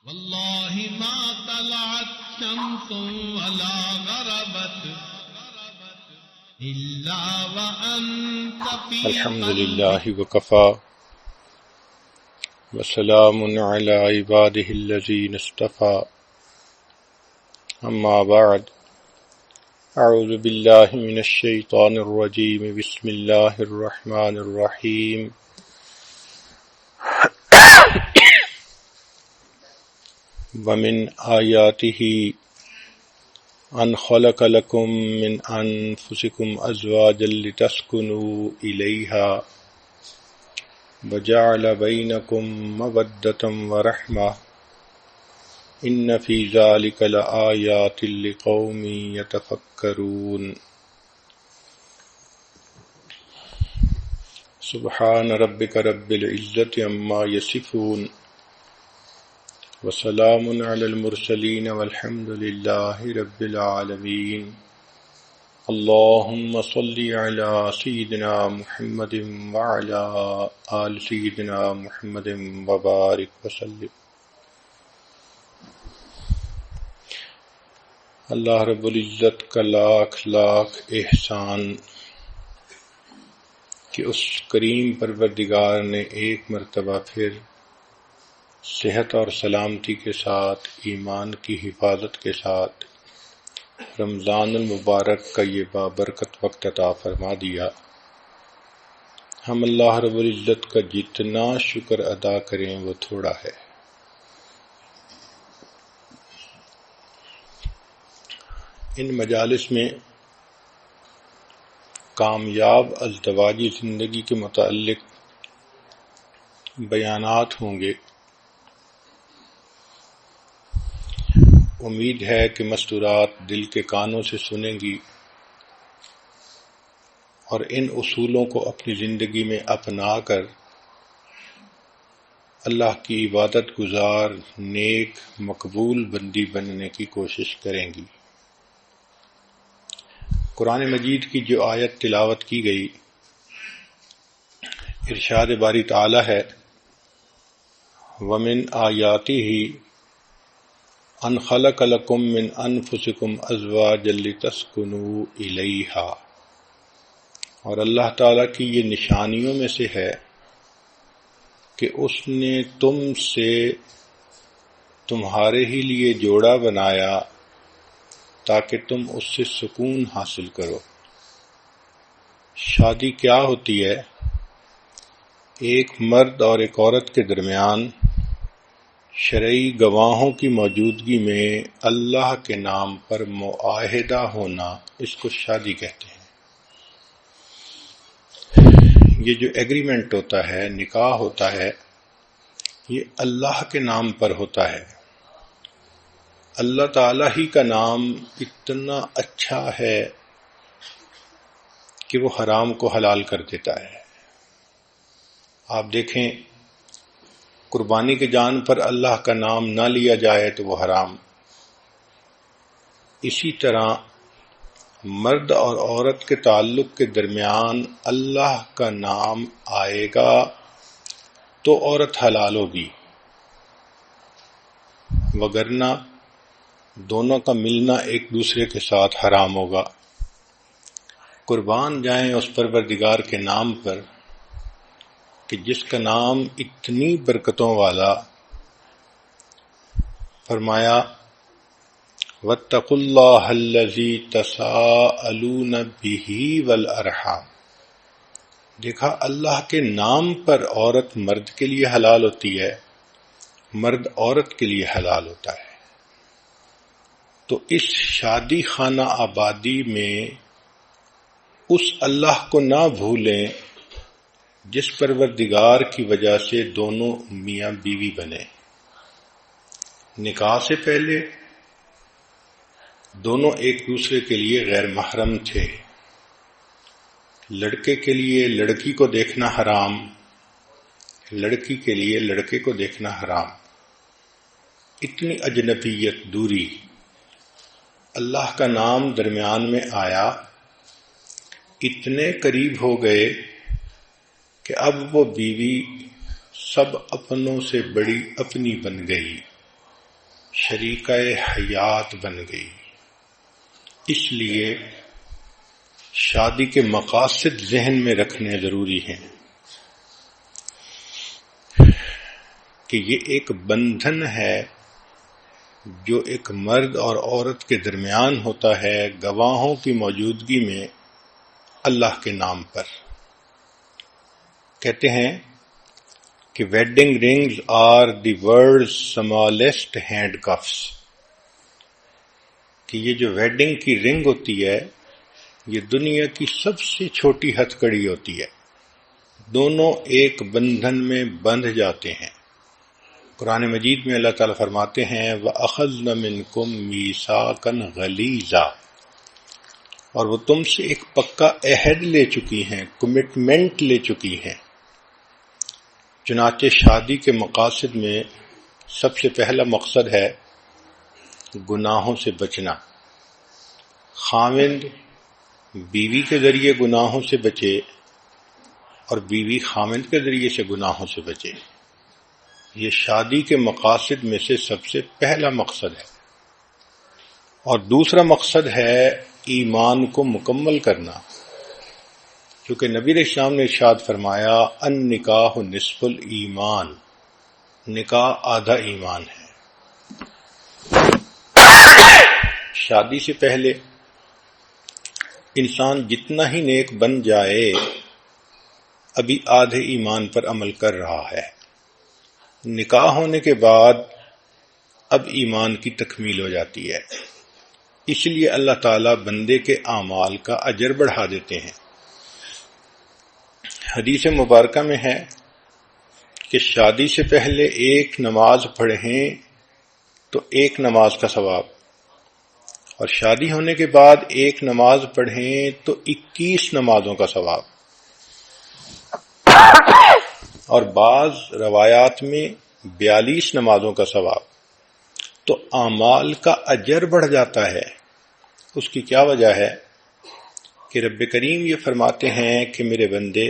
والله ما طلعت شمس ولا غربت إلا وأنت في الحمد قلبي. لله وكفى وسلام على عباده الذين اصطفى أما بعد أعوذ بالله من الشيطان الرجيم بسم الله الرحمن الرحيم ومن آياته أن خلق لكم من أنفسكم أزواجا لتسكنوا إليها وجعل بينكم مودة ورحمة إن في ذلك لآيات لقوم يتفكرون سبحان ربك رب العزة عما يصفون وسلام على المرسلين والحمد لله رب العالمين اللهم صل على سيدنا محمد وعلى آل سيدنا محمد وبارك وسلم۔ اللہ رب العزت کا لاکھ لاکھ احسان کہ اس کریم پروردگار نے ایک مرتبہ پھر صحت اور سلامتی کے ساتھ ایمان کی حفاظت کے ساتھ رمضان المبارک کا یہ بابرکت وقت عطا فرما دیا۔ ہم اللہ رب العزت کا جتنا شکر ادا کریں وہ تھوڑا ہے۔ ان مجالس میں کامیاب ازدواجی زندگی کے متعلق بیانات ہوں گے۔ امید ہے کہ مستورات دل کے کانوں سے سنیں گی اور ان اصولوں کو اپنی زندگی میں اپنا کر اللہ کی عبادت گزار نیک مقبول بندی بننے کی کوشش کریں گی۔ قرآن مجید کی جو آیت تلاوت کی گئی، ارشاد باری تعالی ہے وَمِنْ آیَاتِهِ أَنْ خَلَقَ لَكُم مِّنْ أَنفُسِكُمْ أَزْوَاجًا لِتَسْكُنُوا إِلَيْهَا، اور اللہ تعالیٰ کی یہ نشانیوں میں سے ہے کہ اس نے تم سے تمہارے ہی لیے جوڑا بنایا تاکہ تم اس سے سکون حاصل کرو۔ شادی کیا ہوتی ہے؟ ایک مرد اور ایک عورت کے درمیان شرعی گواہوں کی موجودگی میں اللہ کے نام پر معاہدہ ہونا، اس کو شادی کہتے ہیں۔ یہ جو ایگریمنٹ ہوتا ہے، نکاح ہوتا ہے، یہ اللہ کے نام پر ہوتا ہے۔ اللہ تعالیٰ ہی کا نام اتنا اچھا ہے کہ وہ حرام کو حلال کر دیتا ہے۔ آپ دیکھیں، قربانی کے جان پر اللہ کا نام نہ لیا جائے تو وہ حرام۔ اسی طرح مرد اور عورت کے تعلق کے درمیان اللہ کا نام آئے گا تو عورت حلال ہوگی، وگرنہ دونوں کا ملنا ایک دوسرے کے ساتھ حرام ہوگا۔ قربان جائیں اس پروردگار کے نام پر کہ جس کا نام اتنی برکتوں والا۔ فرمایا وَاتَّقُوا اللَّهَ الَّذِي تَسَاءَلُونَ بِهِ وَالْأَرْحَامَ۔ دیکھا، اللہ کے نام پر عورت مرد کے لیے حلال ہوتی ہے، مرد عورت کے لیے حلال ہوتا ہے۔ تو اس شادی خانہ آبادی میں اس اللہ کو نہ بھولیں جس پروردگار کی وجہ سے دونوں میاں بیوی بنے۔ نکاح سے پہلے دونوں ایک دوسرے کے لیے غیر محرم تھے۔ لڑکے کے لیے لڑکی کو دیکھنا حرام، لڑکی کے لیے لڑکے کو دیکھنا حرام۔ اتنی اجنبیت، دوری۔ اللہ کا نام درمیان میں آیا، اتنے قریب ہو گئے کہ اب وہ بیوی سب اپنوں سے بڑی اپنی بن گئی۔ شریکہ حیات بن گئی. اس لیے شادی کے مقاصد ذہن میں رکھنے ضروری ہیں کہ یہ ایک بندھن ہے جو ایک مرد اور عورت کے درمیان ہوتا ہے گواہوں کی موجودگی میں اللہ کے نام پر. کہتے ہیں کہ wedding rings are the world's smallest hand cuffs, کہ یہ جو ویڈنگ کی رنگ ہوتی ہے یہ دنیا کی سب سے چھوٹی ہتھ کڑی ہوتی ہے. دونوں ایک بندھن میں بندھ جاتے ہیں. قرآن مجید میں اللہ تعالیٰ فرماتے ہیں وَأَخَذْنَ مِنْكُمْ مِيثَاقًا غَلِيظًا، اور وہ تم سے ایک پکا عہد لے چکی ہیں، کمٹمنٹ لے چکی ہیں. چنانچہ شادی کے مقاصد میں سب سے پہلا مقصد ہے گناہوں سے بچنا. خاوند بیوی کے ذریعے گناہوں سے بچے اور بیوی خاوند کے ذریعے سے گناہوں سے بچے. یہ شادی کے مقاصد میں سے سب سے پہلا مقصد ہے. اور دوسرا مقصد ہے ایمان کو مکمل کرنا، کیونکہ نبی علیہ السلام نے ارشاد فرمایا النکاح نصف الایمان، نکاح آدھا ایمان ہے. شادی سے پہلے انسان جتنا ہی نیک بن جائے ابھی آدھے ایمان پر عمل کر رہا ہے. نکاح ہونے کے بعد اب ایمان کی تکمیل ہو جاتی ہے. اس لیے اللہ تعالیٰ بندے کے اعمال کا اجر بڑھا دیتے ہیں. حدیث مبارکہ میں ہے کہ شادی سے پہلے ایک نماز پڑھیں تو ایک نماز کا ثواب، اور شادی ہونے کے بعد ایک نماز پڑھیں تو 21 نمازوں کا ثواب، اور بعض روایات میں 42 نمازوں کا ثواب. تو اعمال کا اجر بڑھ جاتا ہے. اس کی کیا وجہ ہے کہ رب کریم یہ فرماتے ہیں کہ میرے بندے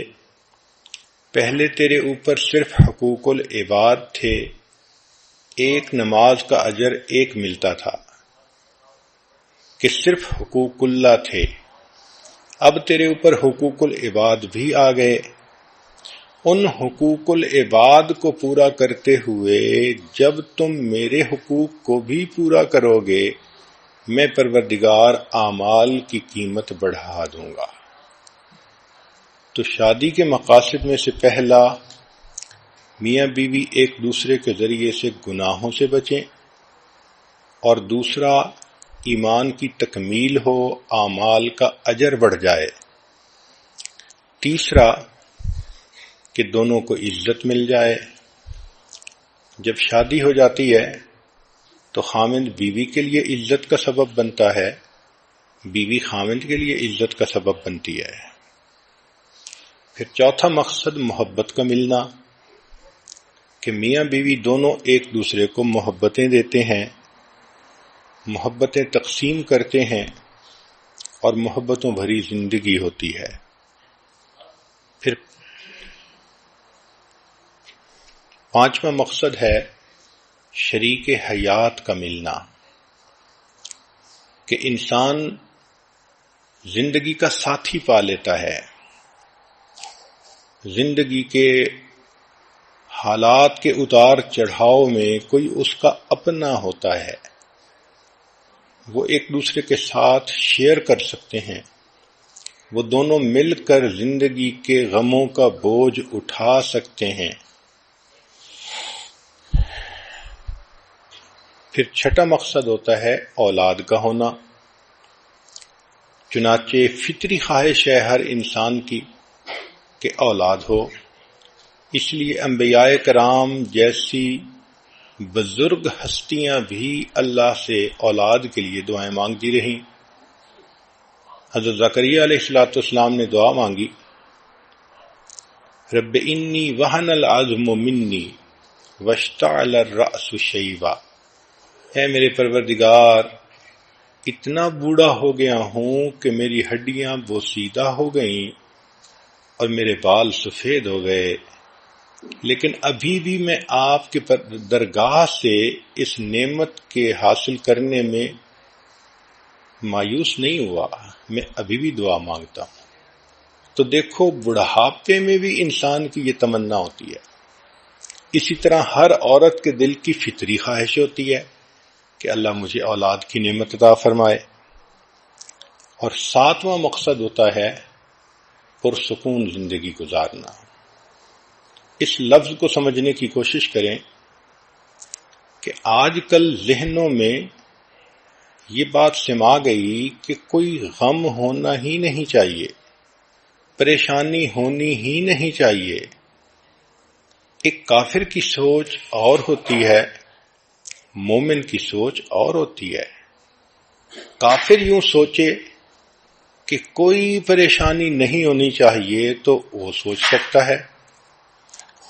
پہلے تیرے اوپر صرف حقوق العباد تھے، ایک نماز کا اجر ایک ملتا تھا کہ صرف حقوق اللہ تھے. اب تیرے اوپر حقوق العباد بھی آ گئے. ان حقوق العباد کو پورا کرتے ہوئے جب تم میرے حقوق کو بھی پورا کرو گے میں پروردگار اعمال کی قیمت بڑھا دوں گا. تو شادی کے مقاصد میں سے پہلا میاں بیوی ایک دوسرے کے ذریعے سے گناہوں سے بچیں، اور دوسرا ایمان کی تکمیل ہو، اعمال کا اجر بڑھ جائے. تیسرا کہ دونوں کو عزت مل جائے. جب شادی ہو جاتی ہے تو خاوند بیوی کے لیے عزت کا سبب بنتا ہے، بیوی خاوند کے لیے عزت کا سبب بنتی ہے. پھر چوتھا مقصد محبت کا ملنا، کہ میاں بیوی دونوں ایک دوسرے کو محبتیں دیتے ہیں، محبتیں تقسیم کرتے ہیں، اور محبتوں بھری زندگی ہوتی ہے. پھر پانچواں مقصد ہے شریک حیات کا ملنا، کہ انسان زندگی کا ساتھی پا لیتا ہے. زندگی کے حالات کے اتار چڑھاؤ میں کوئی اس کا اپنا ہوتا ہے، وہ ایک دوسرے کے ساتھ شیئر کر سکتے ہیں. وہ دونوں مل کر زندگی کے غموں کا بوجھ اٹھا سکتے ہیں. پھر چھٹا مقصد ہوتا ہے اولاد کا ہونا. چنانچہ فطری خواہش ہے ہر انسان کی کہ اولاد ہو. اس لیے انبیاء کرام جیسی بزرگ ہستیاں بھی اللہ سے اولاد کے لیے دعائیں مانگتی رہیں. حضرت زکریا علیہ السلام نے دعا مانگی رب انی وہن العظم منی واشتعل الرأس شیبا، اے میرے پروردگار اتنا بوڑھا ہو گیا ہوں کہ میری ہڈیاں بوسیدہ ہو گئیں اور میرے بال سفید ہو گئے. لیکن ابھی بھی میں آپ کے درگاہ سے اس نعمت کے حاصل کرنے میں مایوس نہیں ہوا، میں ابھی بھی دعا مانگتا ہوں۔ تو دیکھو بڑھاپے میں بھی انسان کی یہ تمنا ہوتی ہے، اسی طرح ہر عورت کے دل کی فطری خواہش ہوتی ہے کہ اللہ مجھے اولاد کی نعمت عطا فرمائے۔ اور ساتواں مقصد ہوتا ہے پرسکون زندگی گزارنا۔ اس لفظ کو سمجھنے کی کوشش کریں کہ آج کل ذہنوں میں یہ بات سما گئی کہ کوئی غم ہونا ہی نہیں چاہیے، پریشانی ہونی ہی نہیں چاہیے۔ ایک کافر کی سوچ اور ہوتی ہے، مومن کی سوچ اور ہوتی ہے۔ کافر یوں سوچے کہ کوئی پریشانی نہیں ہونی چاہیے تو وہ سوچ سکتا ہے،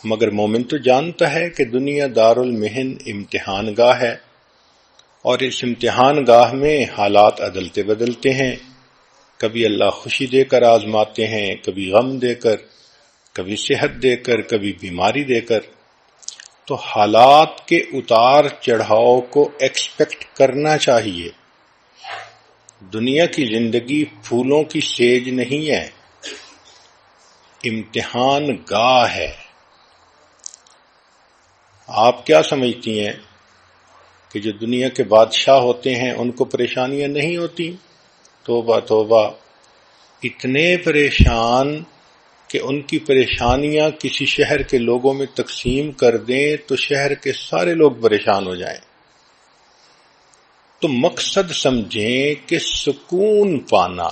مگر مومن تو جانتا ہے کہ دنیا دار المحن امتحان گاہ ہے، اور اس امتحان گاہ میں حالات عدلتے بدلتے ہیں، کبھی اللہ خوشی دے کر آزماتے ہیں، کبھی غم دے کر، کبھی صحت دے کر، کبھی بیماری دے کر۔ تو حالات کے اتار چڑھاؤ کو ایکسپیکٹ کرنا چاہیے۔ دنیا کی زندگی پھولوں کی سیج نہیں ہے، امتحان گاہ ہے۔ آپ کیا سمجھتی ہیں کہ جو دنیا کے بادشاہ ہوتے ہیں ان کو پریشانیاں نہیں ہوتی؟ توبہ توبہ، اتنے پریشان کہ ان کی پریشانیاں کسی شہر کے لوگوں میں تقسیم کر دیں تو شہر کے سارے لوگ پریشان ہو جائیں۔ تو مقصد سمجھیں کہ سکون پانا،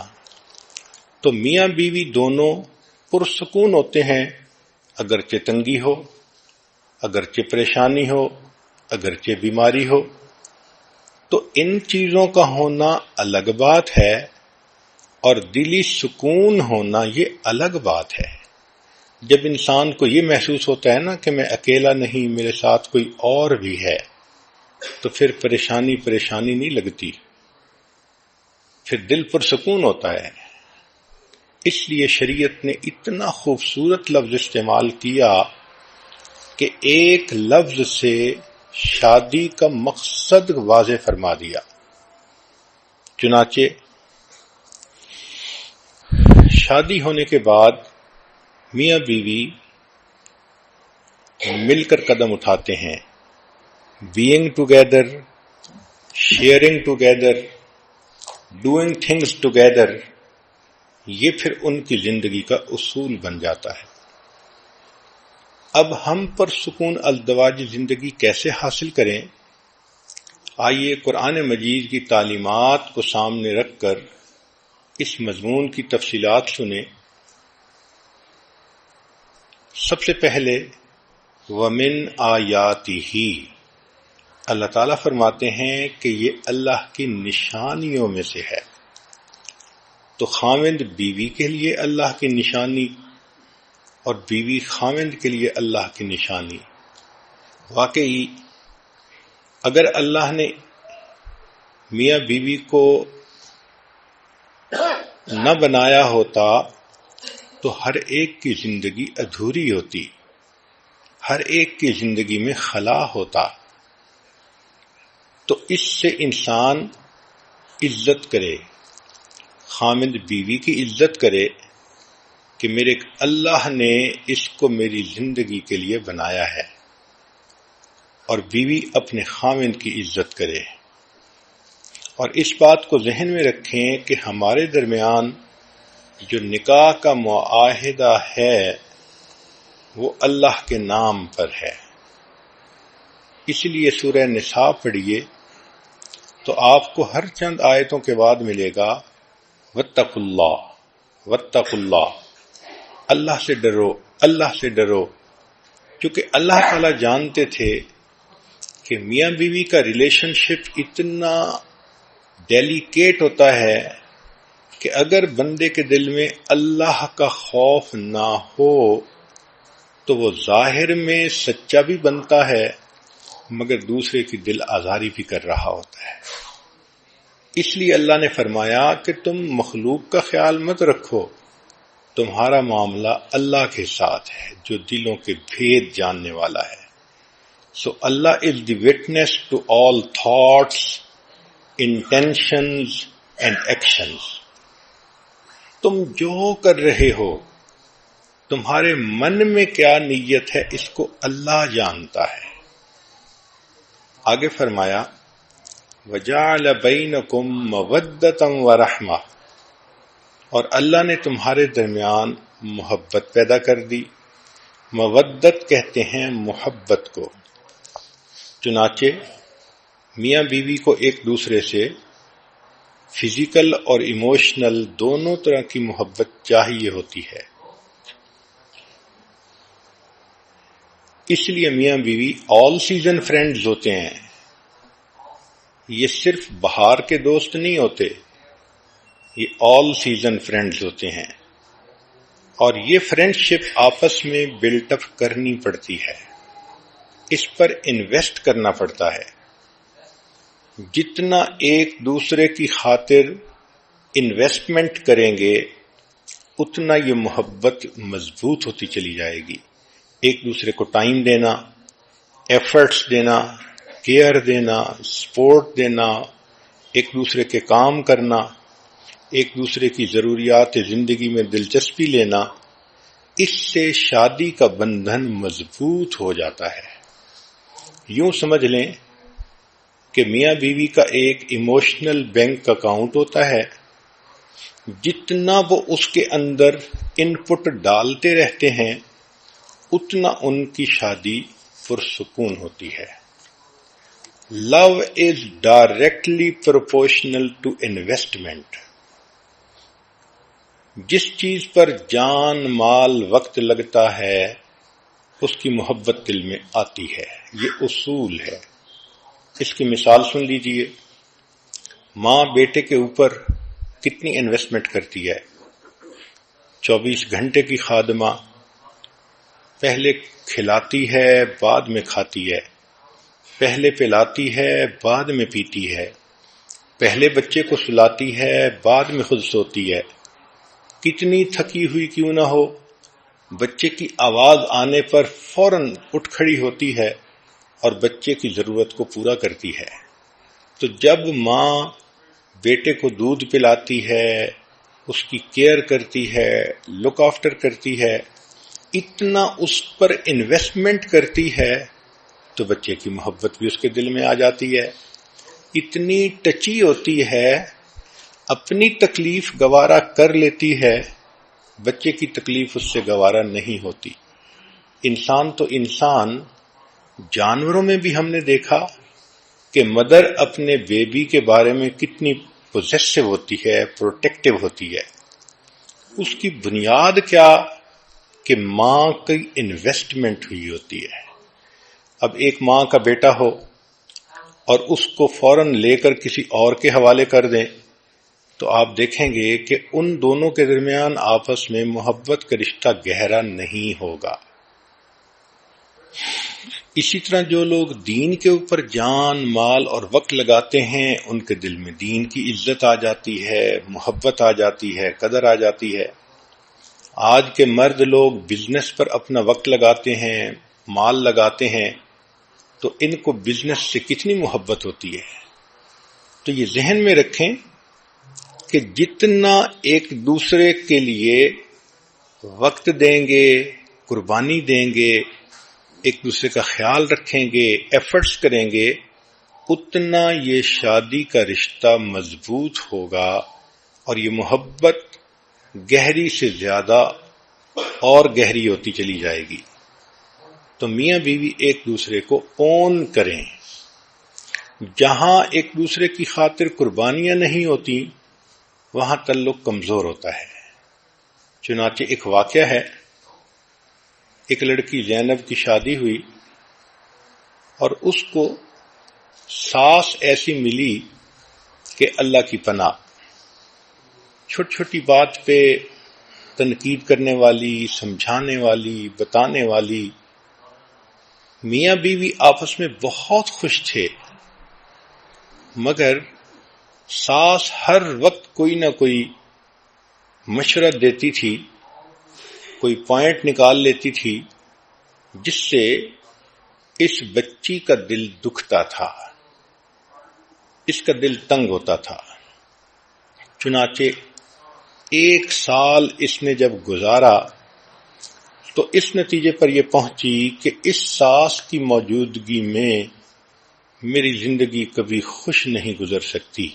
تو میاں بیوی دونوں پرسکون ہوتے ہیں، اگرچہ تنگی ہو، اگرچہ پریشانی ہو، اگرچہ بیماری ہو۔ تو ان چیزوں کا ہونا الگ بات ہے، اور دلی سکون ہونا یہ الگ بات ہے۔ جب انسان کو یہ محسوس ہوتا ہے نا کہ میں اکیلا نہیں، میرے ساتھ کوئی اور بھی ہے، تو پھر پریشانی نہیں لگتی، پھر دل پر سکون ہوتا ہے۔ اس لیے شریعت نے اتنا خوبصورت لفظ استعمال کیا کہ ایک لفظ سے شادی کا مقصد واضح فرما دیا۔ چنانچہ شادی ہونے کے بعد میاں بیوی مل کر قدم اٹھاتے ہیں، being together, sharing together, doing things together، یہ پھر ان کی زندگی کا اصول بن جاتا ہے۔ اب ہم پر سکون ازدواجی زندگی کیسے حاصل کریں؟ آئیے قرآن مجید کی تعلیمات کو سامنے رکھ کر اس مضمون کی تفصیلات سنیں۔ سب سے پہلے وَمِنْ آیَاتِهِ، اللہ تعالیٰ فرماتے ہیں کہ یہ اللہ کی نشانیوں میں سے ہے۔ تو خاوند بیوی کے لیے اللہ کی نشانی اور بیوی خاوند کے لیے اللہ کی نشانی۔ واقعی اگر اللہ نے میاں بیوی کو نہ بنایا ہوتا تو ہر ایک کی زندگی ادھوری ہوتی، ہر ایک کی زندگی میں خلا ہوتا۔ تو اس سے انسان عزت کرے، خامد بیوی کی عزت کرے کہ میرے اللہ نے اس کو میری زندگی کے لیے بنایا ہے، اور بیوی اپنے خامد کی عزت کرے۔ اور اس بات کو ذہن میں رکھیں کہ ہمارے درمیان جو نکاح کا معاہدہ ہے وہ اللہ کے نام پر ہے۔ اس لیے سورہ نساء پڑھیے تو آپ کو ہر چند آیتوں کے بعد ملے گا واتقوا اللہ، واتقوا اللہ، اللہ سے ڈرو، اللہ سے ڈرو، کیونکہ اللہ تعالیٰ جانتے تھے کہ میاں بیوی کا ریلیشن شپ اتنا ڈیلیکیٹ ہوتا ہے کہ اگر بندے کے دل میں اللہ کا خوف نہ ہو تو وہ ظاہر میں سچا بھی بنتا ہے مگر دوسرے کی دل آزاری بھی کر رہا ہوتا ہے۔ اس لیے اللہ نے فرمایا کہ تم مخلوق کا خیال مت رکھو، تمہارا معاملہ اللہ کے ساتھ ہے جو دلوں کے بھید جاننے والا ہے. So Allah is the witness to all thoughts, intentions and actions. تم جو کر رہے ہو تمہارے من میں کیا نیت ہے اس کو اللہ جانتا ہے. آگے فرمایا وَجَعَلَ بَيْنَكُمْ مَوَدَّةً وَرَحْمَةً، اور اللہ نے تمہارے درمیان محبت پیدا کر دی. مودت کہتے ہیں محبت کو. چنانچہ میاں بیوی کو ایک دوسرے سے فزیکل اور ایموشنل دونوں طرح کی محبت چاہیے ہوتی ہے. اس لیے میاں بیوی آل سیزن فرینڈز ہوتے ہیں. یہ صرف بہار کے دوست نہیں ہوتے، یہ آل سیزن فرینڈز ہوتے ہیں. اور یہ فرینڈشپ آپس میں بلٹ اپ کرنی پڑتی ہے، اس پر انویسٹ کرنا پڑتا ہے. جتنا ایک دوسرے کی خاطر انویسٹمنٹ کریں گے اتنا یہ محبت مضبوط ہوتی چلی جائے گی. ایک دوسرے کو ٹائم دینا، ایفرٹس دینا، کیئر دینا، سپورٹ دینا، ایک دوسرے کے کام کرنا، ایک دوسرے کی ضروریات زندگی میں دلچسپی لینا، اس سے شادی کا بندھن مضبوط ہو جاتا ہے. یوں سمجھ لیں کہ میاں بیوی کا ایک ایموشنل بینک اکاؤنٹ ہوتا ہے. جتنا وہ اس کے اندر ان پٹ ڈالتے رہتے ہیں اتنا ان کی شادی پرسکون ہوتی ہے. Love is directly proportional to investment. جس چیز پر جان مال وقت لگتا ہے اس کی محبت دل میں آتی ہے. یہ اصول ہے. اس کی مثال سن لیجئے. ماں بیٹے کے اوپر کتنی انویسٹمنٹ کرتی ہے. 24 گھنٹے کی خادمہ، پہلے کھلاتی ہے بعد میں کھاتی ہے، پہلے پلاتی ہے بعد میں پیتی ہے، پہلے بچے کو سلاتی ہے بعد میں خود سوتی ہے. کتنی تھکی ہوئی کیوں نہ ہو، بچے کی آواز آنے پر فوراً اٹھ کھڑی ہوتی ہے اور بچے کی ضرورت کو پورا کرتی ہے. تو جب ماں بیٹے کو دودھ پلاتی ہے، اس کی کیئر کرتی ہے، لک آفٹر کرتی ہے، اتنا اس پر انویسٹمنٹ کرتی ہے تو بچے کی محبت بھی اس کے دل میں آ جاتی ہے. اتنی ٹچی ہوتی ہے، اپنی تکلیف گوارا کر لیتی ہے، بچے کی تکلیف اس سے گوارا نہیں ہوتی. انسان تو انسان، جانوروں میں بھی ہم نے دیکھا کہ مدر اپنے بیبی کے بارے میں کتنی پوزیسو ہوتی ہے، پروٹیکٹیو ہوتی ہے. اس کی بنیاد کیا کہ ماں کی انویسٹمنٹ ہوئی ہوتی ہے. اب ایک ماں کا بیٹا ہو اور اس کو فوراً لے کر کسی اور کے حوالے کر دیں تو آپ دیکھیں گے کہ ان دونوں کے درمیان آپس میں محبت کا رشتہ گہرا نہیں ہوگا. اسی طرح جو لوگ دین کے اوپر جان مال اور وقت لگاتے ہیں ان کے دل میں دین کی عزت آ جاتی ہے، محبت آ جاتی ہے، قدر آ جاتی ہے. آج کے مرد لوگ بزنس پر اپنا وقت لگاتے ہیں، مال لگاتے ہیں، تو ان کو بزنس سے کتنی محبت ہوتی ہے. تو یہ ذہن میں رکھیں کہ جتنا ایک دوسرے کے لیے وقت دیں گے، قربانی دیں گے، ایک دوسرے کا خیال رکھیں گے، ایفرٹس کریں گے، اتنا یہ شادی کا رشتہ مضبوط ہوگا اور یہ محبت گہری سے زیادہ اور گہری ہوتی چلی جائے گی. تو میاں بیوی ایک دوسرے کو اون کریں. جہاں ایک دوسرے کی خاطر قربانیاں نہیں ہوتی وہاں تعلق کمزور ہوتا ہے. چنانچہ ایک واقعہ ہے، ایک لڑکی زینب کی شادی ہوئی اور اس کو ساس ایسی ملی کہ اللہ کی پناہ. چھوٹی چھوٹی بات پہ تنقید کرنے والی، سمجھانے والی، بتانے والی. میاں بیوی آپس میں بہت خوش تھے، مگر ساس ہر وقت کوئی نہ کوئی مشورہ دیتی تھی کوئی پوائنٹ نکال لیتی تھی جس سے اس بچی کا دل دکھتا تھا، اس کا دل تنگ ہوتا تھا۔ چنانچہ 1 سال اس نے جب گزارا تو اس نتیجے پر یہ پہنچی کہ اس ساس کی موجودگی میں میری زندگی کبھی خوش نہیں گزر سکتی۔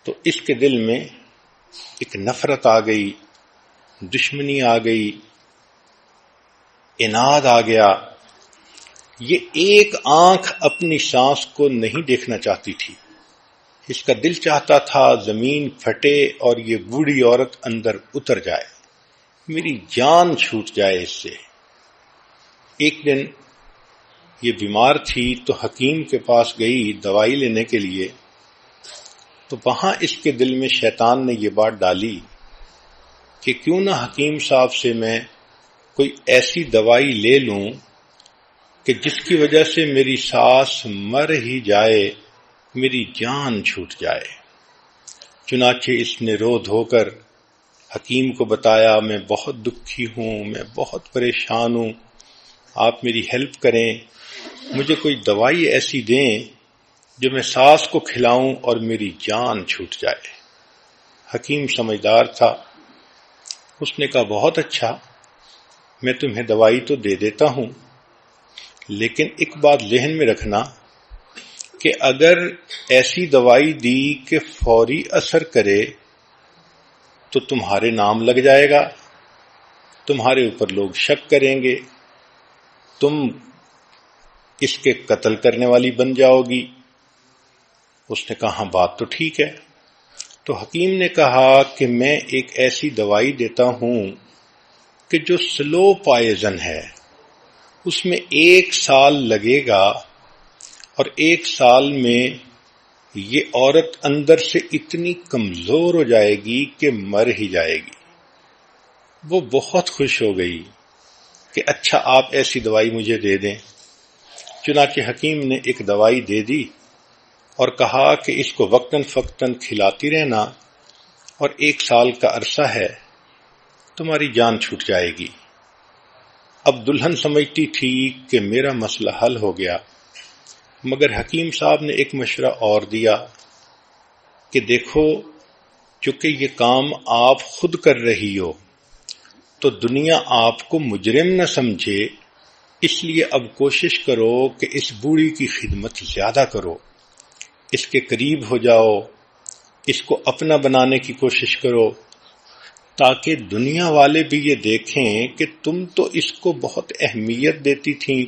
تو اس کے دل میں ایک نفرت آ گئی، دشمنی آ گئی، عناد آ گیا۔ یہ ایک آنکھ اپنی ساس کو نہیں دیکھنا چاہتی تھی، اس کا دل چاہتا تھا زمین پھٹے اور یہ بوڑھی عورت اندر اتر جائے، میری جان چھوٹ جائے اس سے۔ ایک دن یہ بیمار تھی تو حکیم کے پاس گئی دوائی لینے کے لیے، تو وہاں اس کے دل میں شیطان نے یہ بات ڈالی کہ کیوں نہ حکیم صاحب سے میں کوئی ایسی دوائی لے لوں کہ جس کی وجہ سے میری ساس مر ہی جائے، میری جان چھوٹ جائے۔ چنانچہ اس نے رو دھو کر حکیم کو بتایا، میں بہت دکھی ہوں، میں بہت پریشان ہوں، آپ میری ہیلپ کریں، مجھے کوئی دوائی ایسی دیں جو میں ساس کو کھلاؤں اور میری جان چھوٹ جائے۔ حکیم سمجھدار تھا، اس نے کہا بہت اچھا، میں تمہیں دوائی تو دے دیتا ہوں، لیکن ایک بات ذہن میں رکھنا کہ اگر ایسی دوائی دی کہ فوری اثر کرے تو تمہارے نام لگ جائے گا، تمہارے اوپر لوگ شک کریں گے، تم اس کے قتل کرنے والی بن جاؤ گی۔ اس نے کہا ہاں بات تو ٹھیک ہے۔ تو حکیم نے کہا کہ میں ایک ایسی دوائی دیتا ہوں کہ جو سلو پوائزن ہے، اس میں 1 سال لگے گا اور 1 سال میں یہ عورت اندر سے اتنی کمزور ہو جائے گی کہ مر ہی جائے گی۔ وہ بہت خوش ہو گئی کہ اچھا آپ ایسی دوائی مجھے دے دیں۔ چنانچہ حکیم نے ایک دوائی دے دی اور کہا کہ اس کو وقتاً فوقتاً کھلاتی رہنا، اور 1 سال کا عرصہ ہے، تمہاری جان چھوٹ جائے گی۔ اب دلہن سمجھتی تھی کہ میرا مسئلہ حل ہو گیا، مگر حکیم صاحب نے ایک مشورہ اور دیا کہ دیکھو چونکہ یہ کام آپ خود کر رہی ہو تو دنیا آپ کو مجرم نہ سمجھے، اس لیے اب کوشش کرو کہ اس بوڑھی کی خدمت زیادہ کرو، اس کے قریب ہو جاؤ، اس کو اپنا بنانے کی کوشش کرو، تاکہ دنیا والے بھی یہ دیکھیں کہ تم تو اس کو بہت اہمیت دیتی تھیں،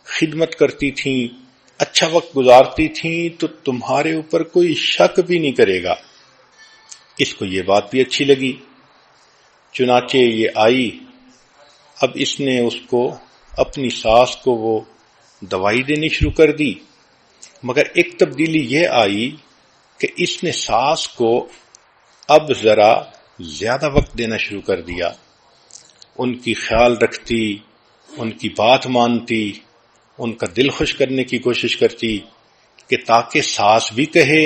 خدمت کرتی تھیں، اچھا وقت گزارتی تھیں، تو تمہارے اوپر کوئی شک بھی نہیں کرے گا۔ اس کو یہ بات بھی اچھی لگی، چنانچہ یہ آئی۔ اب اس نے اس کو اپنی ساس کو وہ دوائی دینی شروع کر دی، مگر ایک تبدیلی یہ آئی کہ اس نے ساس کو اب ذرا زیادہ وقت دینا شروع کر دیا، ان کی خیال رکھتی، ان کی بات مانتی، ان کا دل خوش کرنے کی کوشش کرتی کہ تاکہ ساس بھی کہے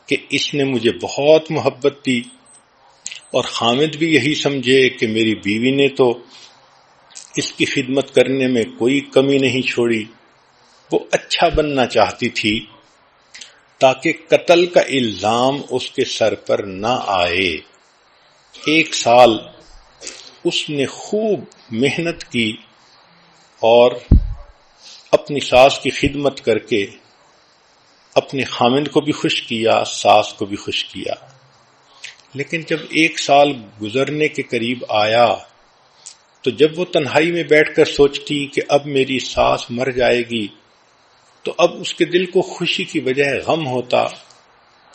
کہ اس نے مجھے بہت محبت دی، اور خامد بھی یہی سمجھے کہ میری بیوی نے تو اس کی خدمت کرنے میں کوئی کمی نہیں چھوڑی۔ وہ اچھا بننا چاہتی تھی تاکہ قتل کا الزام اس کے سر پر نہ آئے۔ 1 سال اس نے خوب محنت کی اور اپنی ساس کی خدمت کر کے اپنے خامند کو بھی خوش کیا، ساس کو بھی خوش کیا۔ لیکن جب 1 سال گزرنے کے قریب آیا تو جب وہ تنہائی میں بیٹھ کر سوچتی کہ اب میری ساس مر جائے گی، تو اب اس کے دل کو خوشی کی بجائے غم ہوتا،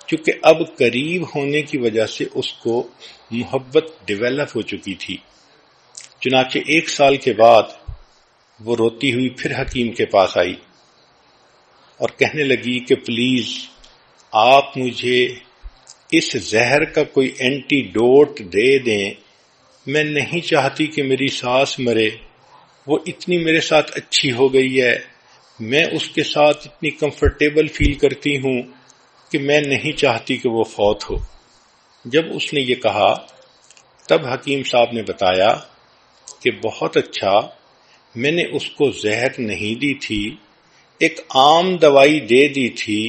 کیونکہ اب قریب ہونے کی وجہ سے اس کو محبت ڈیولپ ہو چکی تھی۔ چنانچہ 1 سال کے بعد وہ روتی ہوئی پھر حکیم کے پاس آئی اور کہنے لگی کہ پلیز آپ مجھے اس زہر کا کوئی اینٹی ڈوٹ دے دیں، میں نہیں چاہتی کہ میری ساس مرے، وہ اتنی میرے ساتھ اچھی ہو گئی ہے، میں اس کے ساتھ اتنی کمفرٹیبل فیل کرتی ہوں کہ میں نہیں چاہتی کہ وہ فوت ہو۔ جب اس نے یہ کہا تب حکیم صاحب نے بتایا کہ بہت اچھا، میں نے اس کو زہر نہیں دی تھی، ایک عام دوائی دے دی تھی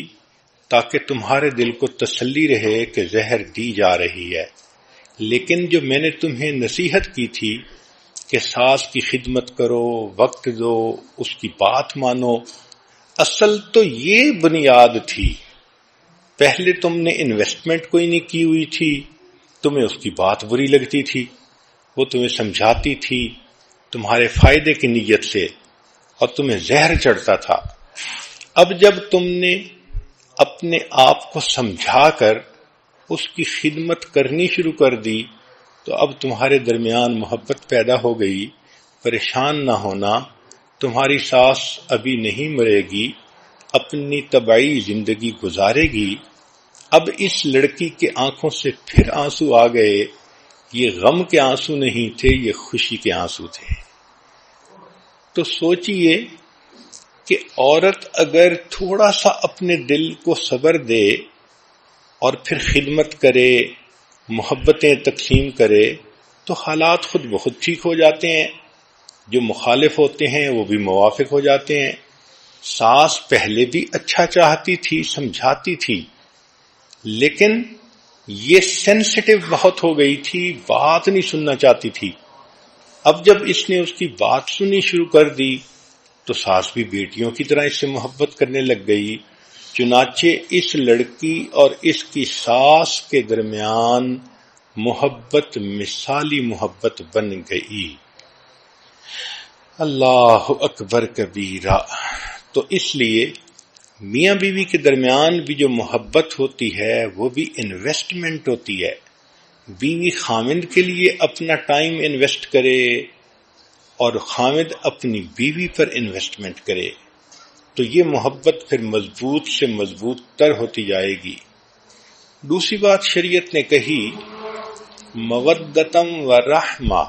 تاکہ تمہارے دل کو تسلی رہے کہ زہر دی جا رہی ہے، لیکن جو میں نے تمہیں نصیحت کی تھی کہ ساس کی خدمت کرو، وقت دو، اس کی بات مانو، اصل تو یہ بنیاد تھی۔ پہلے تم نے انویسٹمنٹ کوئی نہیں کی ہوئی تھی، تمہیں اس کی بات بری لگتی تھی، وہ تمہیں سمجھاتی تھی تمہارے فائدے کی نیت سے اور تمہیں زہر چڑھتا تھا۔ اب جب تم نے اپنے آپ کو سمجھا کر اس کی خدمت کرنی شروع کر دی تو اب تمہارے درمیان محبت پیدا ہو گئی۔ پریشان نہ ہونا، تمہاری ساس ابھی نہیں مرے گی، اپنی طبعی زندگی گزارے گی۔ اب اس لڑکی کے آنکھوں سے پھر آنسو آ گئے، یہ غم کے آنسو نہیں تھے، یہ خوشی کے آنسو تھے۔ تو سوچئے کہ عورت اگر تھوڑا سا اپنے دل کو صبر دے اور پھر خدمت کرے، محبتیں تقسیم کرے تو حالات خود بخود ٹھیک ہو جاتے ہیں۔ جو مخالف ہوتے ہیں وہ بھی موافق ہو جاتے ہیں۔ ساس پہلے بھی اچھا چاہتی تھی، سمجھاتی تھی، لیکن یہ سینسٹیو بہت ہو گئی تھی، بات نہیں سننا چاہتی تھی۔ اب جب اس نے اس کی بات سنی شروع کر دی تو ساس بھی بیٹیوں کی طرح اس سے محبت کرنے لگ گئی۔ چنانچہ اس لڑکی اور اس کی ساس کے درمیان محبت مثالی محبت بن گئی۔ اللہ اکبر کبیرہ۔ تو اس لیے میاں بیوی کے درمیان بھی جو محبت ہوتی ہے وہ بھی انویسٹمنٹ ہوتی ہے۔ بیوی خامند کے لیے اپنا ٹائم انویسٹ کرے اور خامند اپنی بیوی پر انویسٹمنٹ کرے تو یہ محبت پھر مضبوط سے مضبوط تر ہوتی جائے گی۔ دوسری بات شریعت نے کہی مودتم و رحمہ،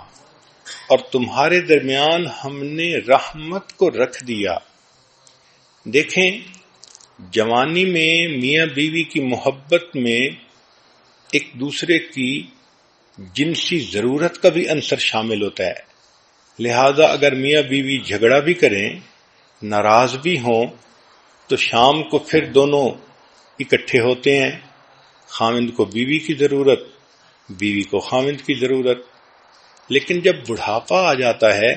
اور تمہارے درمیان ہم نے رحمت کو رکھ دیا۔ دیکھیں، جوانی میں میاں بیوی کی محبت میں ایک دوسرے کی جنسی ضرورت کا بھی عنصر شامل ہوتا ہے، لہذا اگر میاں بیوی جھگڑا بھی کریں، ناراض بھی ہوں، تو شام کو پھر دونوں اکٹھے ہوتے ہیں، خاوند کو بیوی کی ضرورت، بیوی کو خاوند کی ضرورت۔ لیکن جب بڑھاپا آ جاتا ہے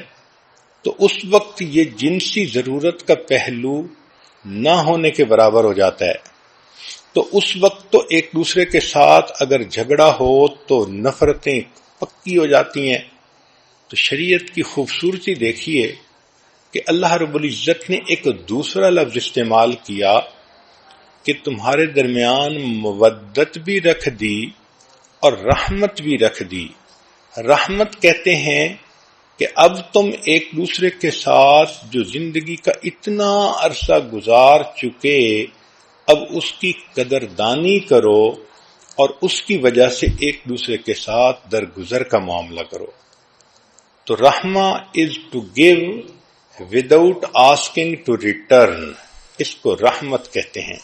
تو اس وقت یہ جنسی ضرورت کا پہلو نہ ہونے کے برابر ہو جاتا ہے، تو اس وقت تو ایک دوسرے کے ساتھ اگر جھگڑا ہو تو نفرتیں پکی ہو جاتی ہیں۔ تو شریعت کی خوبصورتی دیکھیے کہ اللہ رب العزت نے ایک دوسرا لفظ استعمال کیا کہ تمہارے درمیان مودت بھی رکھ دی اور رحمت بھی رکھ دی۔ رحمت کہتے ہیں کہ اب تم ایک دوسرے کے ساتھ جو زندگی کا اتنا عرصہ گزار چکے، اب اس کی قدردانی کرو اور اس کی وجہ سے ایک دوسرے کے ساتھ درگزر کا معاملہ کرو۔ تو رحمہ is to give without asking to return, اس کو رحمت کہتے ہیں۔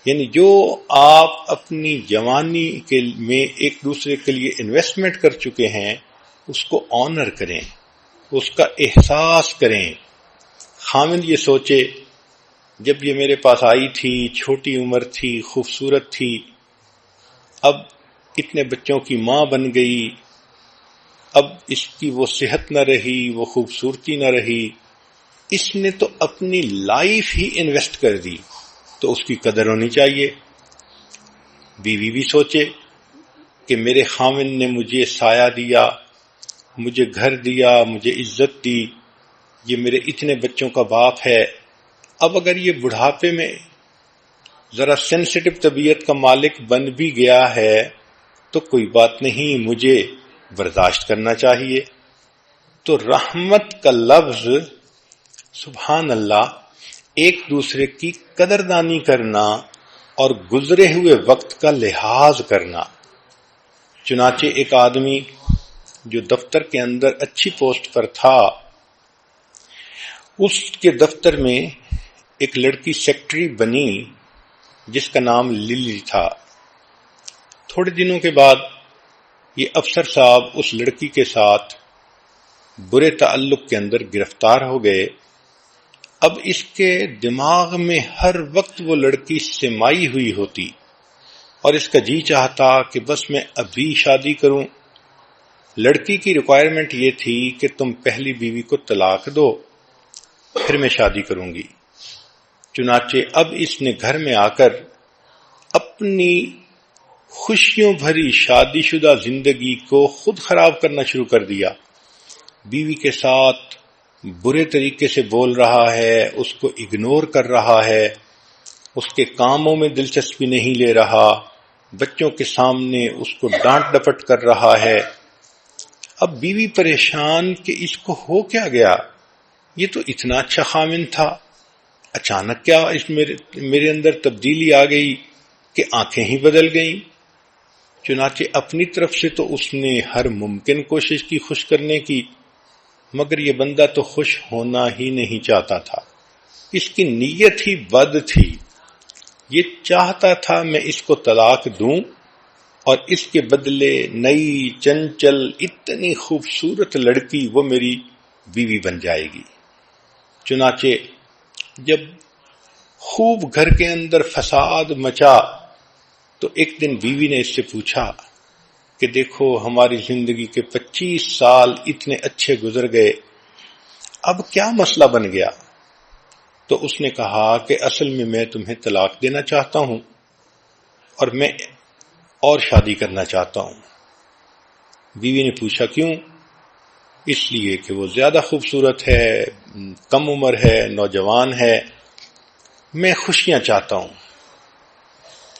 یعنی جو آپ اپنی جوانی میں ایک دوسرے کے لیے انویسٹمنٹ کر چکے ہیں اس کو آنر کریں، اس کا احساس کریں۔ خاوند یہ سوچے جب یہ میرے پاس آئی تھی، چھوٹی عمر تھی، خوبصورت تھی، اب اتنے بچوں کی ماں بن گئی، اب اس کی وہ صحت نہ رہی، وہ خوبصورتی نہ رہی، اس نے تو اپنی لائف ہی انویسٹ کر دی، تو اس کی قدر ہونی چاہیے۔ بیوی بھی سوچے کہ میرے خاوند نے مجھے سایہ دیا، مجھے گھر دیا، مجھے عزت دی، یہ میرے اتنے بچوں کا باپ ہے، اب اگر یہ بڑھاپے میں ذرا سینسٹیو طبیعت کا مالک بن بھی گیا ہے تو کوئی بات نہیں، مجھے برداشت کرنا چاہیے۔ تو رحمت کا لفظ، سبحان اللہ، ایک دوسرے کی قدردانی کرنا اور گزرے ہوئے وقت کا لحاظ کرنا۔ چنانچہ ایک آدمی جو دفتر کے اندر اچھی پوسٹ پر تھا، اس کے دفتر میں ایک لڑکی سیکٹری بنی جس کا نام للی تھا۔ تھوڑے دنوں کے بعد یہ افسر صاحب اس لڑکی کے ساتھ برے تعلق کے اندر گرفتار ہو گئے۔ اب اس کے دماغ میں ہر وقت وہ لڑکی سمائی ہوئی ہوتی اور اس کا جی چاہتا کہ بس میں ابھی شادی کروں۔ لڑکی کی ریکوائرمنٹ یہ تھی کہ تم پہلی بیوی کو طلاق دو، پھر میں شادی کروں گی۔ چنانچہ اب اس نے گھر میں آ کر اپنی خوشیوں بھری شادی شدہ زندگی کو خود خراب کرنا شروع کر دیا۔ بیوی کے ساتھ برے طریقے سے بول رہا ہے، اس کو اگنور کر رہا ہے، اس کے کاموں میں دلچسپی نہیں لے رہا، بچوں کے سامنے اس کو ڈانٹ ڈپٹ کر رہا ہے۔ اب بیوی پریشان کہ اس کو ہو کیا گیا، یہ تو اتنا اچھا خامن تھا، اچانک کیا اس میرے اندر تبدیلی آ گئی کہ آنکھیں ہی بدل گئیں۔ چنانچہ اپنی طرف سے تو اس نے ہر ممکن کوشش کی خوش کرنے کی، مگر یہ بندہ تو خوش ہونا ہی نہیں چاہتا تھا، اس کی نیت ہی بد تھی۔ یہ چاہتا تھا میں اس کو طلاق دوں اور اس کے بدلے نئی چنچل اتنی خوبصورت لڑکی وہ میری بیوی بن جائے گی۔ چنانچہ جب خوب گھر کے اندر فساد مچا تو ایک دن بیوی نے اس سے پوچھا کہ دیکھو ہماری زندگی کے 25 سال اتنے اچھے گزر گئے، اب کیا مسئلہ بن گیا؟ تو اس نے کہا کہ اصل میں تمہیں طلاق دینا چاہتا ہوں اور میں اور شادی کرنا چاہتا ہوں۔ بیوی نے پوچھا کیوں؟ اس لیے کہ وہ زیادہ خوبصورت ہے، کم عمر ہے، نوجوان ہے، میں خوشیاں چاہتا ہوں۔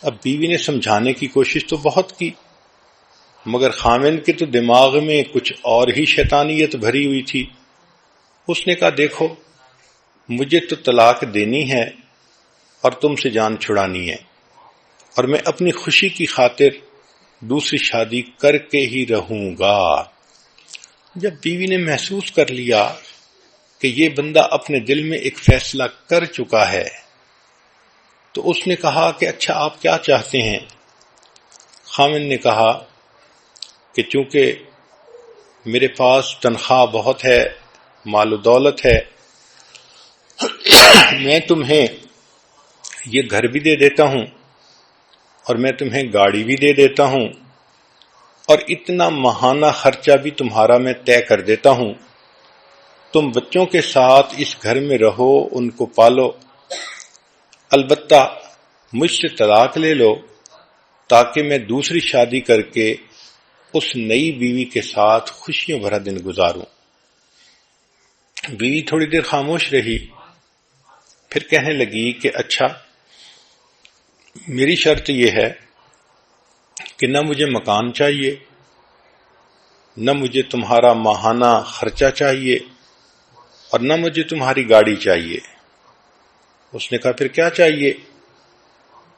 اب بیوی نے سمجھانے کی کوشش تو بہت کی، مگر خامن کے تو دماغ میں کچھ اور ہی شیطانیت بھری ہوئی تھی۔ اس نے کہا دیکھو مجھے تو طلاق دینی ہے اور تم سے جان چھڑانی ہے، اور میں اپنی خوشی کی خاطر دوسری شادی کر کے ہی رہوں گا۔ جب بیوی نے محسوس کر لیا کہ یہ بندہ اپنے دل میں ایک فیصلہ کر چکا ہے تو اس نے کہا کہ اچھا آپ کیا چاہتے ہیں؟ خامن نے کہا کہ چونکہ میرے پاس تنخواہ بہت ہے، مال و دولت ہے، میں تمہیں یہ گھر بھی دے دیتا ہوں اور میں تمہیں گاڑی بھی دے دیتا ہوں اور اتنا ماہانہ خرچہ بھی تمہارا میں طے کر دیتا ہوں، تم بچوں کے ساتھ اس گھر میں رہو، ان کو پالو، البتہ مجھ سے طلاق لے لو تاکہ میں دوسری شادی کر کے اس نئی بیوی کے ساتھ خوشیوں بھرا دن گزاروں۔ بیوی تھوڑی دیر خاموش رہی، پھر کہنے لگی کہ اچھا میری شرط یہ ہے کہ نہ مجھے مکان چاہیے، نہ مجھے تمہارا ماہانہ خرچہ چاہیے اور نہ مجھے تمہاری گاڑی چاہیے۔ اس نے کہا پھر کیا چاہیے؟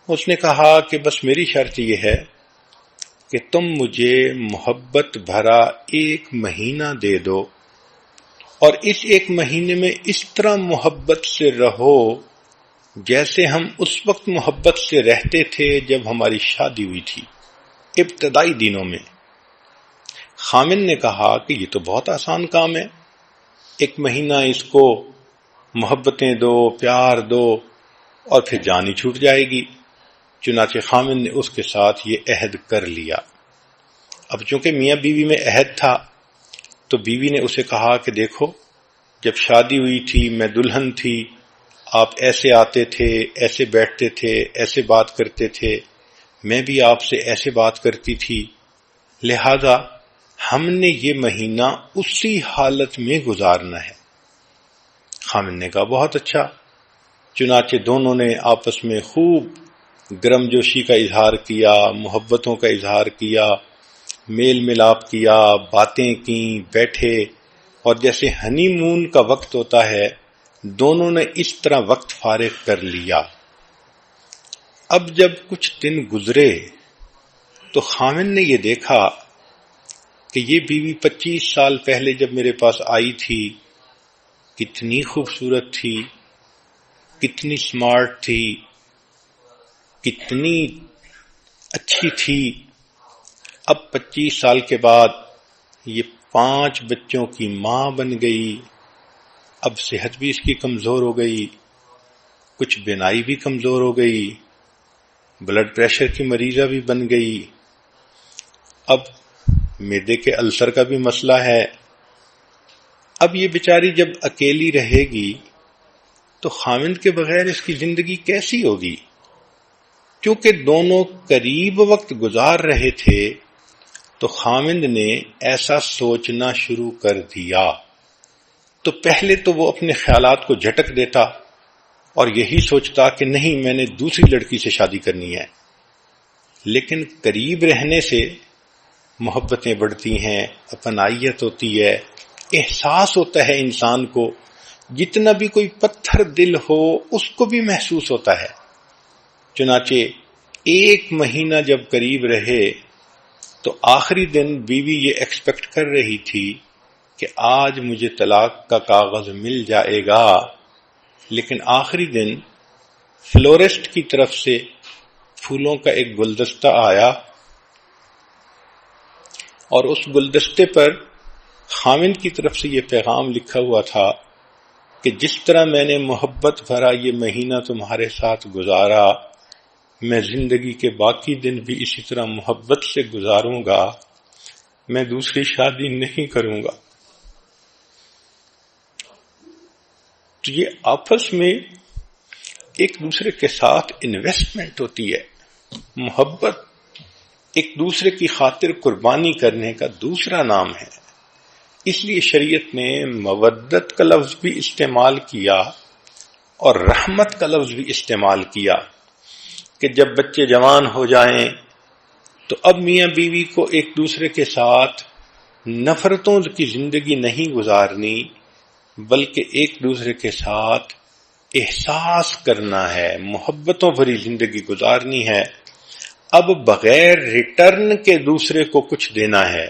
اس نے کہا کہ بس میری شرط یہ ہے کہ تم مجھے محبت بھرا 1 مہینہ دے دو اور اس 1 مہینے میں اس طرح محبت سے رہو جیسے ہم اس وقت محبت سے رہتے تھے جب ہماری شادی ہوئی تھی، ابتدائی دنوں میں۔ خامن نے کہا کہ یہ تو بہت آسان کام ہے، 1 مہینہ اس کو محبتیں دو، پیار دو اور پھر جان ہی چھوٹ جائے گی۔ چنانچہ خامن نے اس کے ساتھ یہ عہد کر لیا۔ اب چونکہ میاں بیوی میں عہد تھا تو بیوی نے اسے کہا کہ دیکھو جب شادی ہوئی تھی میں دلہن تھی، آپ ایسے آتے تھے، ایسے بیٹھتے تھے، ایسے بات کرتے تھے، میں بھی آپ سے ایسے بات کرتی تھی، لہذا ہم نے یہ مہینہ اسی حالت میں گزارنا ہے۔ خامن نے کہا بہت اچھا۔ چنانچہ دونوں نے آپس میں خوب گرم جوشی کا اظہار کیا، محبتوں کا اظہار کیا، میل ملاپ کیا، باتیں کیں، بیٹھے، اور جیسے ہنی مون کا وقت ہوتا ہے دونوں نے اس طرح وقت فارغ کر لیا۔ اب جب کچھ دن گزرے تو خامن نے یہ دیکھا کہ یہ بیوی 25 سال پہلے جب میرے پاس آئی تھی کتنی خوبصورت تھی، کتنی سمارٹ تھی، کتنی اچھی تھی، اب 25 سال کے بعد یہ 5 بچوں کی ماں بن گئی. اب صحت بھی اس کی کمزور ہو گئی، کچھ بینائی بھی کمزور ہو گئی، بلڈ پریشر کی مریضہ بھی بن گئی. اب معدے کے السر کا بھی مسئلہ ہے. اب یہ بیچاری جب اکیلی رہے گی تو خاوند کے بغیر اس کی زندگی کیسی ہوگی؟ کیونکہ دونوں قریب وقت گزار رہے تھے تو خاوند نے ایسا سوچنا شروع کر دیا. تو پہلے تو وہ اپنے خیالات کو جھٹک دیتا اور یہی سوچتا کہ نہیں، میں نے دوسری لڑکی سے شادی کرنی ہے. لیکن قریب رہنے سے محبتیں بڑھتی ہیں، اپنائیت ہوتی ہے، احساس ہوتا ہے انسان کو. جتنا بھی کوئی پتھر دل ہو اس کو بھی محسوس ہوتا ہے. چنانچہ 1 مہینہ جب قریب رہے تو آخری دن بیوی یہ ایکسپیکٹ کر رہی تھی کہ آج مجھے طلاق کا کاغذ مل جائے گا. لیکن آخری دن فلورسٹ کی طرف سے پھولوں کا ایک گلدستہ آیا اور اس گلدستے پر خاوند کی طرف سے یہ پیغام لکھا ہوا تھا کہ جس طرح میں نے محبت بھرا یہ مہینہ تمہارے ساتھ گزارا، میں زندگی کے باقی دن بھی اسی طرح محبت سے گزاروں گا، میں دوسری شادی نہیں کروں گا. تو یہ آپس میں ایک دوسرے کے ساتھ انویسٹمنٹ ہوتی ہے. محبت ایک دوسرے کی خاطر قربانی کرنے کا دوسرا نام ہے. اس لیے شریعت نے مودت کا لفظ بھی استعمال کیا اور رحمت کا لفظ بھی استعمال کیا کہ جب بچے جوان ہو جائیں تو اب میاں بیوی کو ایک دوسرے کے ساتھ نفرتوں کی زندگی نہیں گزارنی، بلکہ ایک دوسرے کے ساتھ احساس کرنا ہے، محبتوں بھری زندگی گزارنی ہے. اب بغیر ریٹرن کے دوسرے کو کچھ دینا ہے.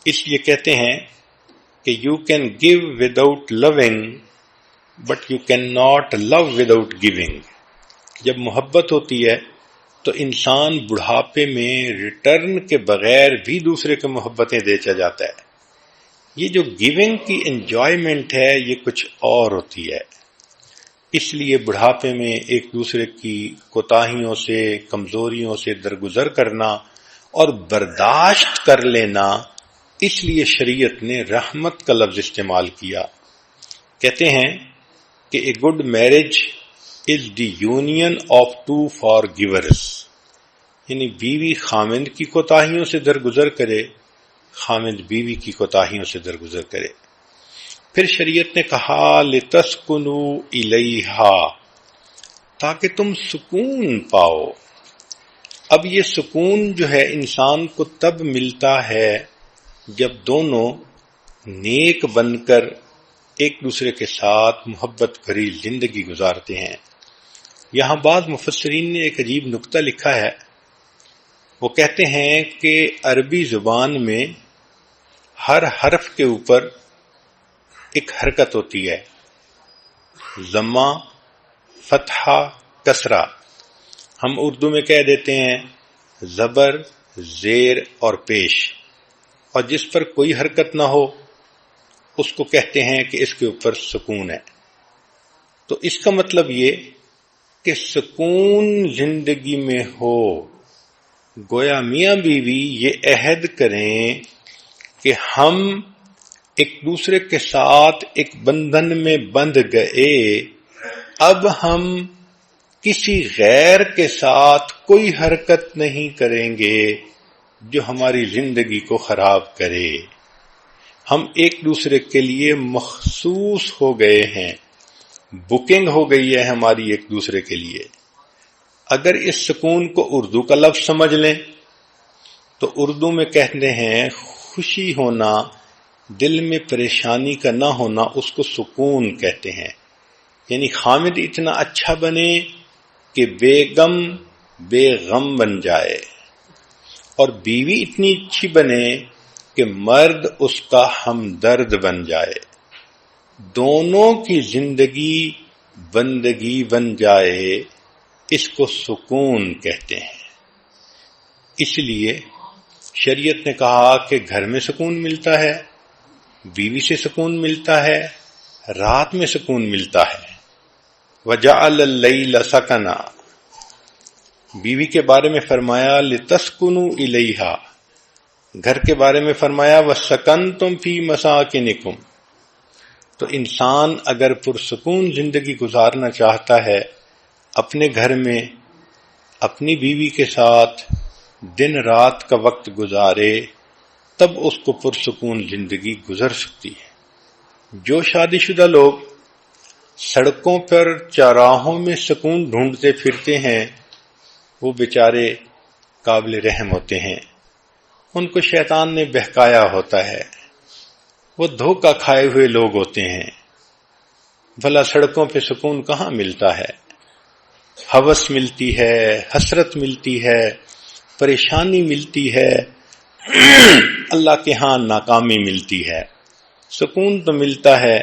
اس لیے کہتے ہیں کہ you can give without loving but you can not love without giving. جب محبت ہوتی ہے تو انسان بڑھاپے میں ریٹرن کے بغیر بھی دوسرے کو محبتیں دیتا جاتا ہے. یہ جو گیونگ کی انجوائمنٹ ہے یہ کچھ اور ہوتی ہے. اس لیے بڑھاپے میں ایک دوسرے کی کوتاہیوں سے، کمزوریوں سے درگزر کرنا اور برداشت کر لینا، اس لیے شریعت نے رحمت کا لفظ استعمال کیا. کہتے ہیں کہ a good marriage is the union of 2 فارگیورز، یعنی بیوی خاوند کی کوتاہیوں سے درگزر کرے، خاوند بیوی کی کوتاہیوں سے درگزر کرے. پھر شریعت نے کہا لِتَسْكُنُوا إِلَيْهَا، تاکہ تم سکون پاؤ. اب یہ سکون جو ہے انسان کو تب ملتا ہے جب دونوں نیک بن کر ایک دوسرے کے ساتھ محبت بھری زندگی گزارتے ہیں. یہاں بعض مفسرین نے ایک عجیب نکتہ لکھا ہے. وہ کہتے ہیں کہ عربی زبان میں ہر حرف کے اوپر ایک حرکت ہوتی ہے، ضمہ، فتحہ، کسرہ. ہم اردو میں کہہ دیتے ہیں زبر، زیر اور پیش، اور جس پر کوئی حرکت نہ ہو اس کو کہتے ہیں کہ اس کے اوپر سکون ہے. تو اس کا مطلب یہ کہ سکون زندگی میں ہو. گویا میاں بیوی یہ عہد کریں کہ ہم ایک دوسرے کے ساتھ ایک بندھن میں بندھ گئے، اب ہم کسی غیر کے ساتھ کوئی حرکت نہیں کریں گے جو ہماری زندگی کو خراب کرے. ہم ایک دوسرے کے لیے مخصوص ہو گئے ہیں، بکنگ ہو گئی ہے ہماری ایک دوسرے کے لیے. اگر اس سکون کو اردو کا لفظ سمجھ لیں تو اردو میں کہتے ہیں خوشی ہونا، دل میں پریشانی کا نہ ہونا، اس کو سکون کہتے ہیں. یعنی خامد اتنا اچھا بنے کہ بے غم بے غم بن جائے، اور بیوی اتنی اچھی بنے کہ مرد اس کا ہمدرد بن جائے. دونوں کی زندگی بندگی بن جائے، اس کو سکون کہتے ہیں. اس لیے شریعت نے کہا کہ گھر میں سکون ملتا ہے، بیوی سے سکون ملتا ہے، رات میں سکون ملتا ہے۔ وَجَعَلَ اللَّيْلَ سَكَنًا، بیوی کے بارے میں فرمایا لِتَسْكُنُوا إِلَيْهَا، گھر کے بارے میں فرمایا وَسَكَنْتُمْ فِي مَسَاكِنِكُمْ۔ تو انسان اگر پرسکون زندگی گزارنا چاہتا ہے اپنے گھر میں اپنی بیوی کے ساتھ دن رات کا وقت گزارے، تب اس کو پرسکون زندگی گزر سکتی ہے۔ جو شادی شدہ لوگ سڑکوں پر چوراہوں میں سکون ڈھونڈتے پھرتے ہیں وہ بیچارے قابل رحم ہوتے ہیں، ان کو شیطان نے بہکایا ہوتا ہے، وہ دھوکہ کھائے ہوئے لوگ ہوتے ہیں۔ بھلا سڑکوں پہ سکون کہاں ملتا ہے؟ ہوس ملتی ہے، حسرت ملتی ہے، پریشانی ملتی ہے، اللہ کے ہاں ناکامی ملتی ہے۔ سکون تو ملتا ہے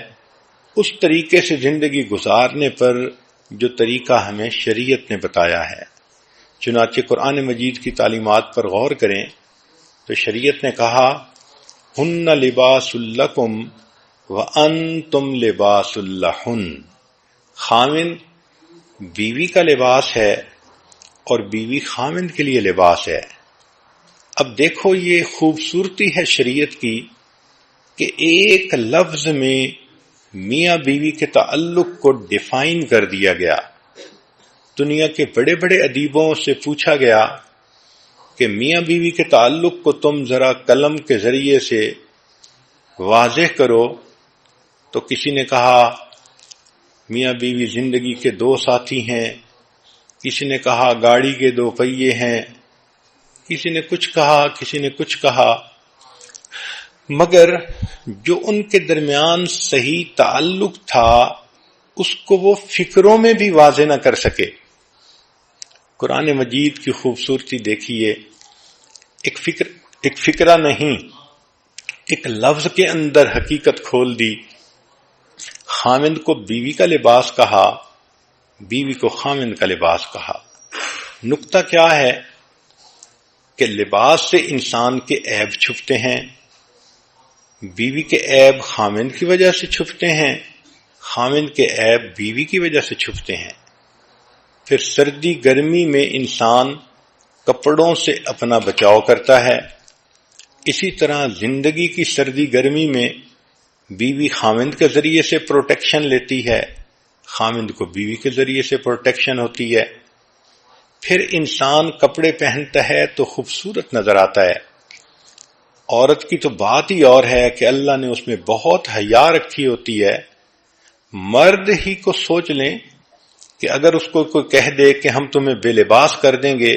اس طریقے سے زندگی گزارنے پر جو طریقہ ہمیں شریعت نے بتایا ہے۔ چنانچہ قرآن مجید کی تعلیمات پر غور کریں تو شریعت نے کہا ہن لباس لکم وانتم لباس لہن، خاوند بیوی کا لباس ہے اور بیوی خاوند کے لیے لباس ہے۔ اب دیکھو یہ خوبصورتی ہے شریعت کی کہ ایک لفظ میں میاں بیوی کے تعلق کو ڈیفائن کر دیا گیا۔ دنیا کے بڑے بڑے ادیبوں سے پوچھا گیا کہ میاں بیوی کے تعلق کو تم ذرا قلم کے ذریعے سے واضح کرو، تو کسی نے کہا میاں بیوی زندگی کے دو ساتھی ہیں، کسی نے کہا گاڑی کے دو پہیے ہیں، کسی نے کچھ کہا، کسی نے کچھ کہا، مگر جو ان کے درمیان صحیح تعلق تھا اس کو وہ فکروں میں بھی واضح نہ کر سکے۔ قرآن مجید کی خوبصورتی دیکھیے، ایک فکرہ نہیں، ایک لفظ کے اندر حقیقت کھول دی۔ خاوند کو بیوی کا لباس کہا، بیوی کو خاوند کا لباس کہا۔ نکتہ کیا ہے کہ لباس سے انسان کے عیب چھپتے ہیں، بیوی کے عیب خاوند کی وجہ سے چھپتے ہیں، خاوند کے عیب بیوی کی وجہ سے چھپتے ہیں۔ پھر سردی گرمی میں انسان کپڑوں سے اپنا بچاؤ کرتا ہے، اسی طرح زندگی کی سردی گرمی میں بیوی خاوند کے ذریعے سے پروٹیکشن لیتی ہے، خاوند کو بیوی کے ذریعے سے پروٹیکشن ہوتی ہے۔ پھر انسان کپڑے پہنتا ہے تو خوبصورت نظر آتا ہے۔ عورت کی تو بات ہی اور ہے کہ اللہ نے اس میں بہت حیا رکھی ہوتی ہے۔ مرد ہی کو سوچ لیں کہ اگر اس کو کوئی کہہ دے کہ ہم تمہیں بے لباس کر دیں گے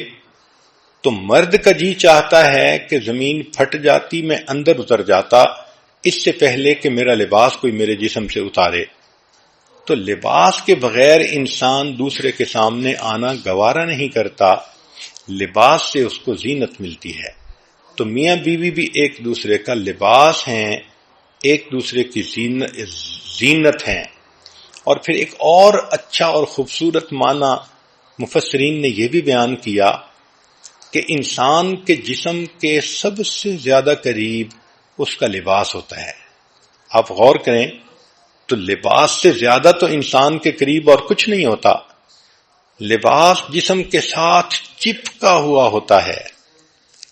تو مرد کا جی چاہتا ہے کہ زمین پھٹ جاتی، میں اندر اتر جاتا اس سے پہلے کہ میرا لباس کوئی میرے جسم سے اتارے۔ تو لباس کے بغیر انسان دوسرے کے سامنے آنا گوارا نہیں کرتا، لباس سے اس کو زینت ملتی ہے۔ تو میاں بیوی بھی ایک دوسرے کا لباس ہیں، ایک دوسرے کی زینت ہیں۔ اور پھر ایک اور اچھا اور خوبصورت معنی مفسرین نے یہ بھی بیان کیا کہ انسان کے جسم کے سب سے زیادہ قریب اس کا لباس ہوتا ہے۔ آپ غور کریں تو لباس سے زیادہ تو انسان کے قریب اور کچھ نہیں ہوتا، لباس جسم کے ساتھ چپکا ہوا ہوتا ہے،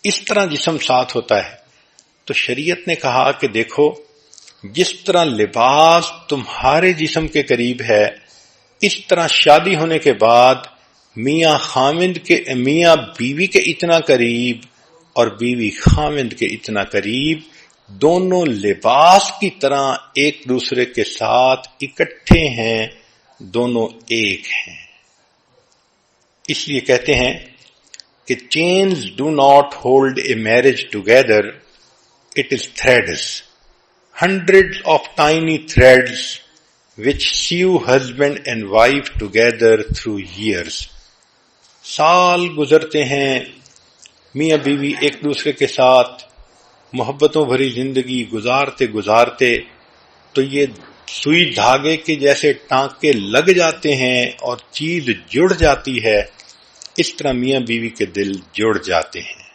اس طرح جسم ساتھ ہوتا ہے۔ تو شریعت نے کہا کہ دیکھو جس طرح لباس تمہارے جسم کے قریب ہے، اس طرح شادی ہونے کے بعد میاں بیوی کے اتنا قریب اور بیوی خاوند کے اتنا قریب، دونوں لباس کی طرح ایک دوسرے کے ساتھ اکٹھے ہیں، دونوں ایک ہیں۔ اس لیے کہتے ہیں کہ chains do not hold a marriage together, it is threads, hundreds of tiny threads which sew husband and wife together through years. سال گزرتے ہیں، میاں بیوی ایک دوسرے کے ساتھ محبتوں بھری زندگی گزارتے گزارتے تو یہ سوئی دھاگے کے جیسے ٹانکے لگ جاتے ہیں اور چیز جڑ جاتی ہے، اس طرح میاں بیوی کے دل جڑ جاتے ہیں۔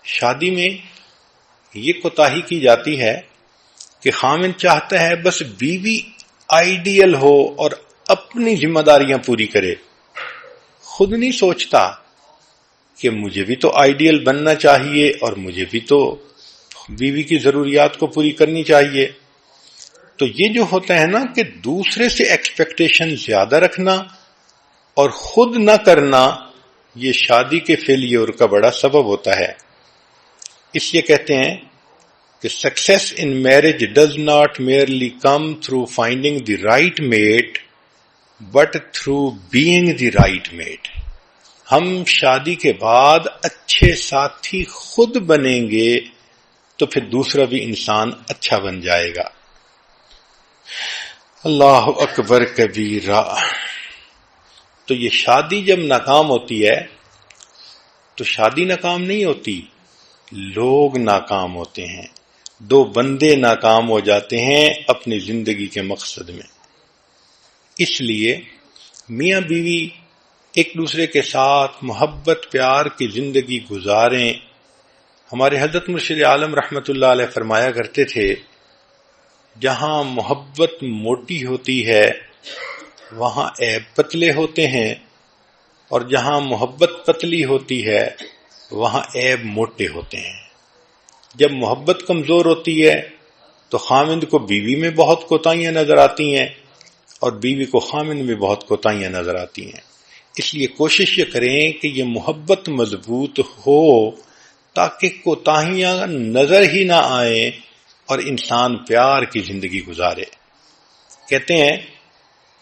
شادی میں یہ کوتاہی کی جاتی ہے کہ خاوند چاہتا ہے بس بیوی آئیڈیل ہو اور اپنی ذمہ داریاں پوری کرے، خود نہیں سوچتا کہ مجھے بھی تو آئیڈیل بننا چاہیے اور مجھے بھی تو بیوی کی ضروریات کو پوری کرنی چاہیے۔ تو یہ جو ہوتا ہے نا کہ دوسرے سے ایکسپیکٹیشن زیادہ رکھنا اور خود نہ کرنا، یہ شادی کے فیلیور کا بڑا سبب ہوتا ہے۔ اس لیے کہتے ہیں کہ success in marriage does not merely come through finding the right mate but through being the right mate. ہم شادی کے بعد اچھے ساتھی خود بنیں گے تو پھر دوسرا بھی انسان اچھا بن جائے گا۔ اللہ اکبر کبیرہ۔ تو یہ شادی جب ناکام ہوتی ہے تو شادی ناکام نہیں ہوتی، لوگ ناکام ہوتے ہیں، دو بندے ناکام ہو جاتے ہیں اپنی زندگی کے مقصد میں۔ اس لیے میاں بیوی ایک دوسرے کے ساتھ محبت پیار کی زندگی گزاریں۔ ہمارے حضرت مرشد عالم رحمت اللہ علیہ فرمایا کرتے تھے، جہاں محبت موٹی ہوتی ہے وہاں عیب پتلے ہوتے ہیں، اور جہاں محبت پتلی ہوتی ہے وہاں عیب موٹے ہوتے ہیں۔ جب محبت کمزور ہوتی ہے تو خاوند کو بیوی میں بہت کوتاہیاں نظر آتی ہیں اور بیوی کو خاوند میں بہت کوتاہیاں نظر آتی ہیں۔ اس لیے کوشش یہ کریں کہ یہ محبت مضبوط ہو تاکہ کوتاہیاں نظر ہی نہ آئیں اور انسان پیار کی زندگی گزارے۔ کہتے ہیں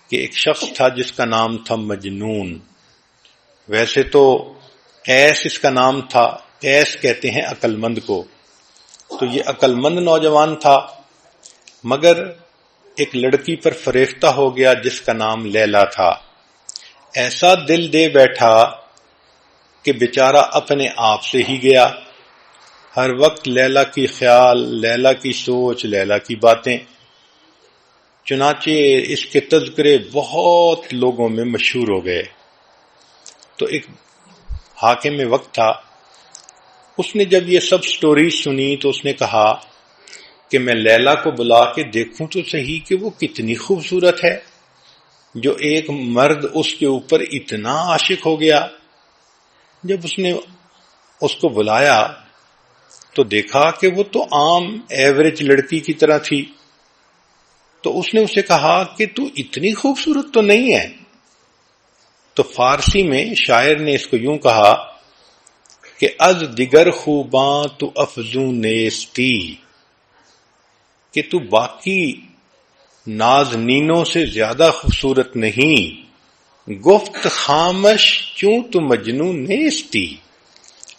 کہ ایک شخص تھا جس کا نام تھا مجنون۔ ویسے تو قیس اس کا نام تھا، قیس کہتے ہیں عقل مند کو۔ تو یہ عقل مند نوجوان تھا، مگر ایک لڑکی پر فریفتہ ہو گیا جس کا نام لیلا تھا۔ ایسا دل دے بیٹھا کہ بیچارہ اپنے آپ سے ہی گیا، ہر وقت لیلا کی خیال، لیلا کی سوچ، لیلا کی باتیں۔ چنانچہ اس کے تذکرے بہت لوگوں میں مشہور ہو گئے۔ تو ایک حاکم وقت تھا، اس نے جب یہ سب سٹوری سنی تو اس نے کہا کہ میں لیلا کو بلا کے دیکھوں تو صحیح کہ وہ کتنی خوبصورت ہے جو ایک مرد اس کے اوپر اتنا عاشق ہو گیا۔ جب اس نے اس کو بلایا تو دیکھا کہ وہ تو عام ایوریج لڑکی کی طرح تھی۔ تو اس نے اسے کہا کہ تو اتنی خوبصورت تو نہیں ہے۔ تو فارسی میں شاعر نے اس کو یوں کہا کہ از دیگر خوباں تو افزون نیستی، کہ تو باقی نازنینوں سے زیادہ خوبصورت نہیں، گفت خامش کیوں تو مجنون نیستی۔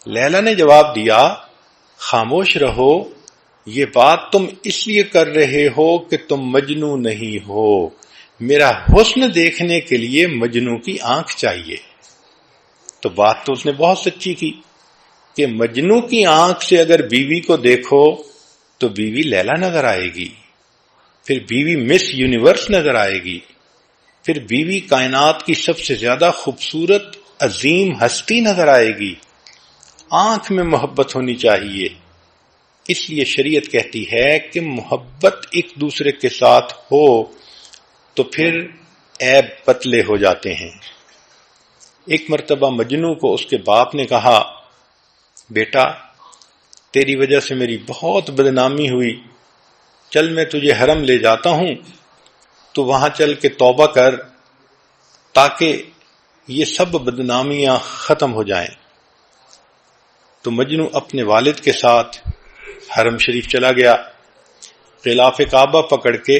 لیلا نے جواب دیا، خاموش رہو، یہ بات تم اس لیے کر رہے ہو کہ تم مجنون نہیں ہو، میرا حسن دیکھنے کے لیے مجنوں کی آنکھ چاہیے۔ تو بات تو اس نے بہت سچی کی کہ مجنوں کی آنکھ سے اگر بیوی کو دیکھو تو بیوی لیلا نظر آئے گی، پھر بیوی مس یونیورس نظر آئے گی، پھر بیوی کائنات کی سب سے زیادہ خوبصورت عظیم ہستی نظر آئے گی۔ آنکھ میں محبت ہونی چاہیے۔ اس لیے شریعت کہتی ہے کہ محبت ایک دوسرے کے ساتھ ہو تو پھر عیب پتلے ہو جاتے ہیں۔ ایک مرتبہ مجنوں کو اس کے باپ نے کہا، بیٹا تیری وجہ سے میری بہت بدنامی ہوئی، چل میں تجھے حرم لے جاتا ہوں، تو وہاں چل کے توبہ کر تاکہ یہ سب بدنامیاں ختم ہو جائیں۔ تو مجنوں اپنے والد کے ساتھ حرم شریف چلا گیا، غلاف کعبہ پکڑ کے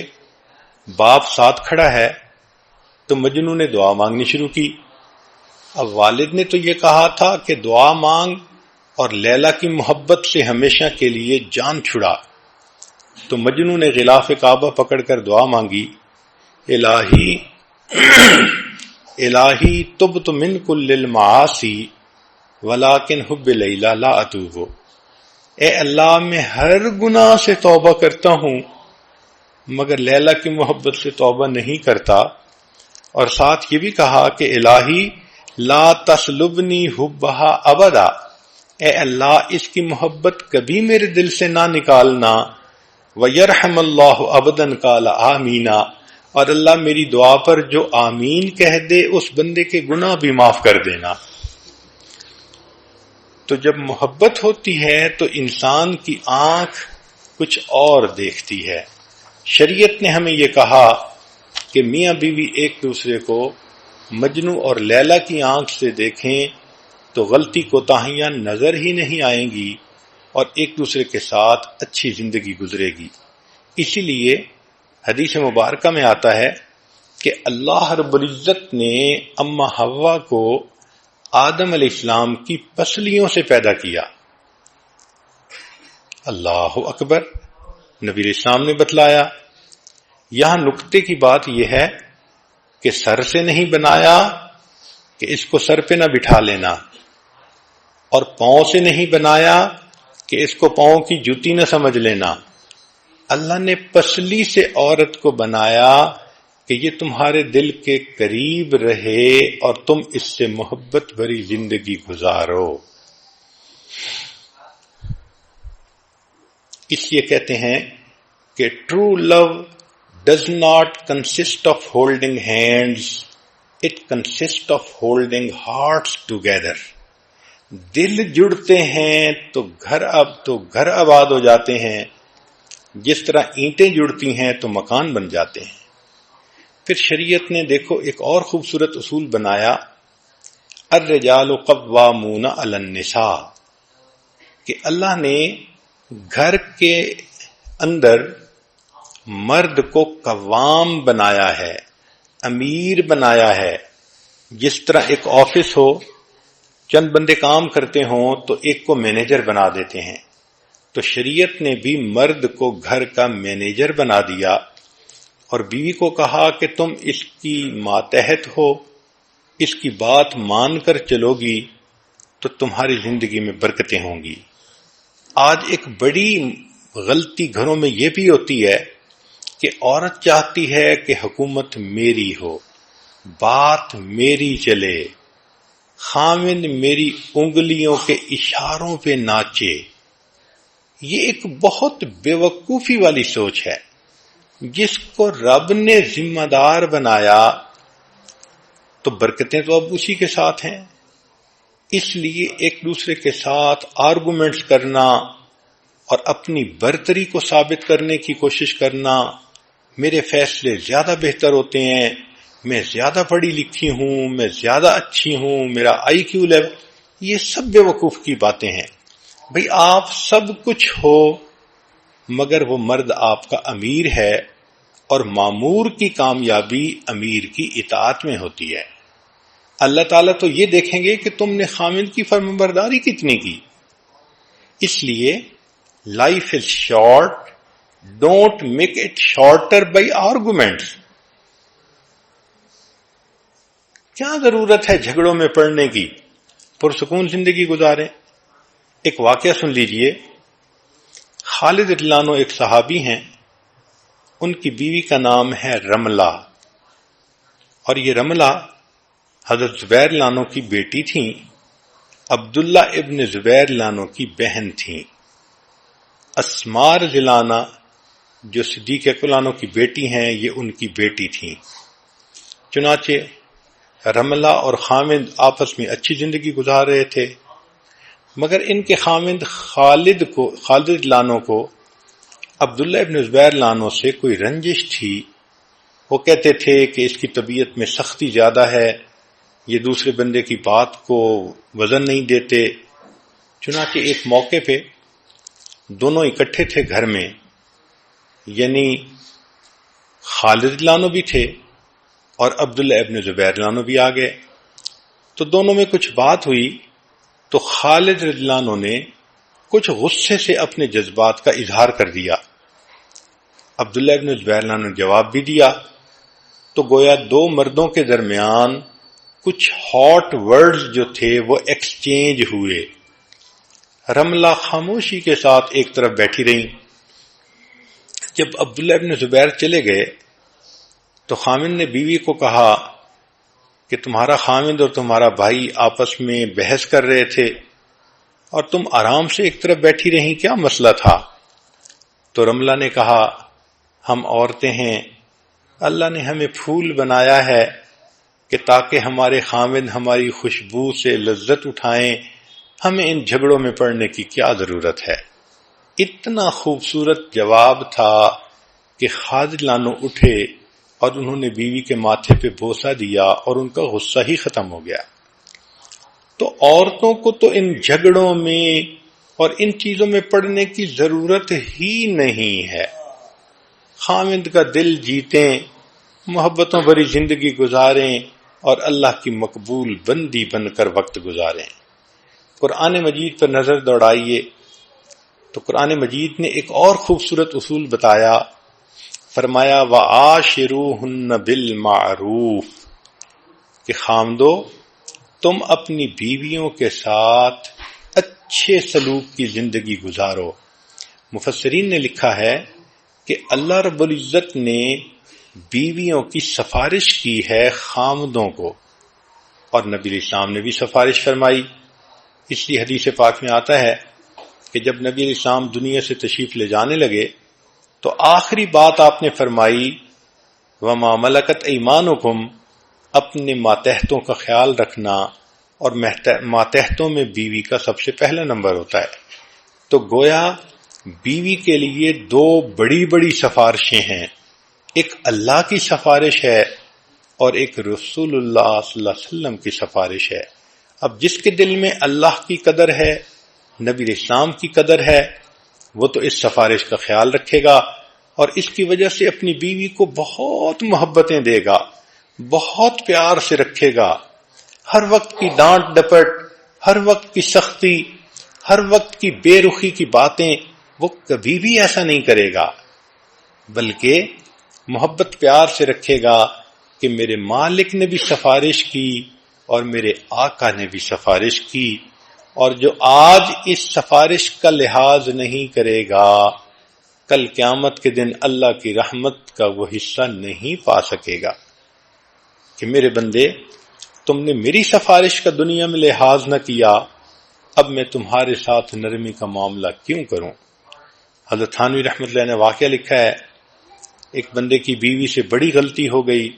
باپ ساتھ کھڑا ہے، تو مجنوں نے دعا مانگنی شروع کی۔ اب والد نے تو یہ کہا تھا کہ دعا مانگ اور لیلا کی محبت سے ہمیشہ کے لیے جان چھڑا۔ تو مجنوں نے غلاف کعبہ پکڑ کر دعا مانگی، الہی الہی تبت من کل المعاصی ولیکن حب لیلا لا اتوب۔ اے اللہ میں ہر گناہ سے توبہ کرتا ہوں مگر لیلا کی محبت سے توبہ نہیں کرتا۔ اور ساتھ یہ بھی کہا کہ الہی لا تسلبنی حبہا ابدا، اے اللہ اس کی محبت کبھی میرے دل سے نہ نکالنا. وَيَرْحَمَ اللَّهُ عَبْدًا قَالَ آمِينَ، اور اللہ میری دعا پر جو آمین کہہ دے اس بندے کے گناہ بھی معاف کر دینا. تو جب محبت ہوتی ہے تو انسان کی آنکھ کچھ اور دیکھتی ہے. شریعت نے ہمیں یہ کہا کہ میاں بیوی ایک دوسرے کو مجنو اور لیلا کی آنکھ سے دیکھیں تو غلطی کوتاہیاں نظر ہی نہیں آئیں گی اور ایک دوسرے کے ساتھ اچھی زندگی گزرے گی. اسی لیے حدیث مبارکہ میں آتا ہے کہ اللہ رب العزت نے اما حوا کو آدم علیہ السلام کی پسلیوں سے پیدا کیا. اللہ اکبر، نبی علیہ السلام نے بتلایا. یہاں نکتے کی بات یہ ہے کہ سر سے نہیں بنایا کہ اس کو سر پہ نہ بٹھا لینا، اور پاؤں سے نہیں بنایا کہ اس کو پاؤں کی جوتی نہ سمجھ لینا. اللہ نے پسلی سے عورت کو بنایا کہ یہ تمہارے دل کے قریب رہے اور تم اس سے محبت بھری زندگی گزارو. اس لیے کہتے ہیں کہ true love does not consist of holding hands, it consist of holding hearts together. دل جڑتے ہیں تو گھر آباد ہو جاتے ہیں، جس طرح اینٹیں جڑتی ہیں تو مکان بن جاتے ہیں. پھر شریعت نے دیکھو ایک اور خوبصورت اصول بنایا، الرجال قوامون علی النساء، کہ اللہ نے گھر کے اندر مرد کو قوام بنایا ہے، امیر بنایا ہے. جس طرح ایک آفس ہو، چند بندے کام کرتے ہوں تو ایک کو مینیجر بنا دیتے ہیں، تو شریعت نے بھی مرد کو گھر کا مینیجر بنا دیا اور بیوی کو کہا کہ تم اس کی ماتحت ہو، اس کی بات مان کر چلو گی تو تمہاری زندگی میں برکتیں ہوں گی. آج ایک بڑی غلطی گھروں میں یہ بھی ہوتی ہے کہ عورت چاہتی ہے کہ حکومت میری ہو، بات میری چلے، خاوند میری انگلیوں کے اشاروں پہ ناچے. یہ ایک بہت بے وقوفی والی سوچ ہے. جس کو رب نے ذمہ دار بنایا تو برکتیں تو اب اسی کے ساتھ ہیں. اس لیے ایک دوسرے کے ساتھ آرگومنٹس کرنا اور اپنی برتری کو ثابت کرنے کی کوشش کرنا، میرے فیصلے زیادہ بہتر ہوتے ہیں، میں زیادہ پڑھی لکھی ہوں، میں زیادہ اچھی ہوں، میرا آئی کیو لیول، یہ سب بے وقوف کی باتیں ہیں. بھئی آپ سب کچھ ہو مگر وہ مرد آپ کا امیر ہے، اور مامور کی کامیابی امیر کی اطاعت میں ہوتی ہے. اللہ تعالیٰ تو یہ دیکھیں گے کہ تم نے خامد کی فرمانبرداری کتنی کی. اس لیے life is short, don't make it shorter by arguments. کیا ضرورت ہے جھگڑوں میں پڑنے کی، پرسکون زندگی گزاریں. ایک واقعہ سن لیجئے. خالد رضی اللہ عنہ ایک صحابی ہیں، ان کی بیوی کا نام ہے رملہ، اور یہ رملہ حضرت زبیر رضی اللہ عنہ کی بیٹی تھیں، عبداللہ ابن زبیر رضی اللہ عنہ کی بہن تھیں. اسماء رضی اللہ عنہ جو صدیق اکبر رضی اللہ عنہ کی بیٹی ہیں، یہ ان کی بیٹی تھیں. چنانچہ رملہ اور خامد آپس میں اچھی زندگی گزار رہے تھے، مگر ان کے خامد خالد رضی اللہ عنہ کو عبداللہ ابن زبیر رضی اللہ عنہ سے کوئی رنجش تھی. وہ کہتے تھے کہ اس کی طبیعت میں سختی زیادہ ہے، یہ دوسرے بندے کی بات کو وزن نہیں دیتے. چنانچہ ایک موقع پہ دونوں اکٹھے تھے گھر میں، یعنی خالد رضی اللہ عنہ بھی تھے اور عبداللہ ابن زبیر رضی اللہ عنہ بھی آ گئے. تو دونوں میں کچھ بات ہوئی تو خالد رضی اللہ عنہ نے کچھ غصے سے اپنے جذبات کا اظہار کر دیا. عبداللہ ابن زبیر رضی اللہ عنہ نے جواب بھی دیا. تو گویا دو مردوں کے درمیان کچھ ہاٹ ورڈز جو تھے وہ ایکسچینج ہوئے. رملہ خاموشی کے ساتھ ایک طرف بیٹھی رہیں. جب عبداللہ ابن زبیر چلے گئے تو خامد نے بیوی کو کہا کہ تمہارا خامد اور تمہارا بھائی آپس میں بحث کر رہے تھے، اور تم آرام سے ایک طرف بیٹھی رہیں، کیا مسئلہ تھا؟ تو رملہ نے کہا ہم عورتیں ہیں، اللہ نے ہمیں پھول بنایا ہے کہ تاکہ ہمارے خامد ہماری خوشبو سے لذت اٹھائیں، ہمیں ان جھگڑوں میں پڑنے کی کیا ضرورت ہے۔ اتنا خوبصورت جواب تھا کہ خالد لانو اٹھے اور انہوں نے بیوی کے ماتھے پہ بوسہ دیا اور ان کا غصہ ہی ختم ہو گیا۔ تو عورتوں کو تو ان جھگڑوں میں اور ان چیزوں میں پڑنے کی ضرورت ہی نہیں ہے۔ خامد کا دل جیتیں، محبتوں بھری زندگی گزاریں اور اللہ کی مقبول بندی بن کر وقت گزاریں۔ قرآن مجید پر نظر دوڑائیے تو قرآن مجید نے ایک اور خوبصورت اصول بتایا، فرمایا وَعَاشِرُوهُنَّ بِالْمَعْرُوفِ کہ خامدو تم اپنی بیویوں کے ساتھ اچھے سلوک کی زندگی گزارو۔ مفسرین نے لکھا ہے کہ اللہ رب العزت نے بیویوں کی سفارش کی ہے خامدوں کو، اور نبی علیہ السلام نے بھی سفارش فرمائی۔ اس لیے حدیث پاک میں آتا ہے کہ جب نبی علیہ السلام دنیا سے تشریف لے جانے لگے تو آخری بات آپ نے فرمائی وَمَا مَلَكَتْ أَيْمَانُكُمْ، اپنے ماتحتوں کا خیال رکھنا، اور ماتحتوں میں بیوی کا سب سے پہلا نمبر ہوتا ہے۔ تو گویا بیوی کے لیے دو بڑی بڑی سفارشیں ہیں، ایک اللہ کی سفارش ہے اور ایک رسول اللہ صلی اللہ علیہ وسلم کی سفارش ہے۔ اب جس کے دل میں اللہ کی قدر ہے، نبی علیہ السلام کی قدر ہے، وہ تو اس سفارش کا خیال رکھے گا اور اس کی وجہ سے اپنی بیوی کو بہت محبتیں دے گا، بہت پیار سے رکھے گا۔ ہر وقت کی ڈانٹ ڈپٹ، ہر وقت کی سختی، ہر وقت کی بے رخی کی باتیں وہ کبھی بھی ایسا نہیں کرے گا، بلکہ محبت پیار سے رکھے گا کہ میرے مالک نے بھی سفارش کی اور میرے آقا نے بھی سفارش کی، اور جو آج اس سفارش کا لحاظ نہیں کرے گا کل قیامت کے دن اللہ کی رحمت کا وہ حصہ نہیں پا سکے گا۔ کہ میرے بندے تم نے میری سفارش کا دنیا میں لحاظ نہ کیا، اب میں تمہارے ساتھ نرمی کا معاملہ کیوں کروں؟ حضرت تھانوی رحمۃ اللہ نے واقعہ لکھا ہے، ایک بندے کی بیوی سے بڑی غلطی ہو گئی،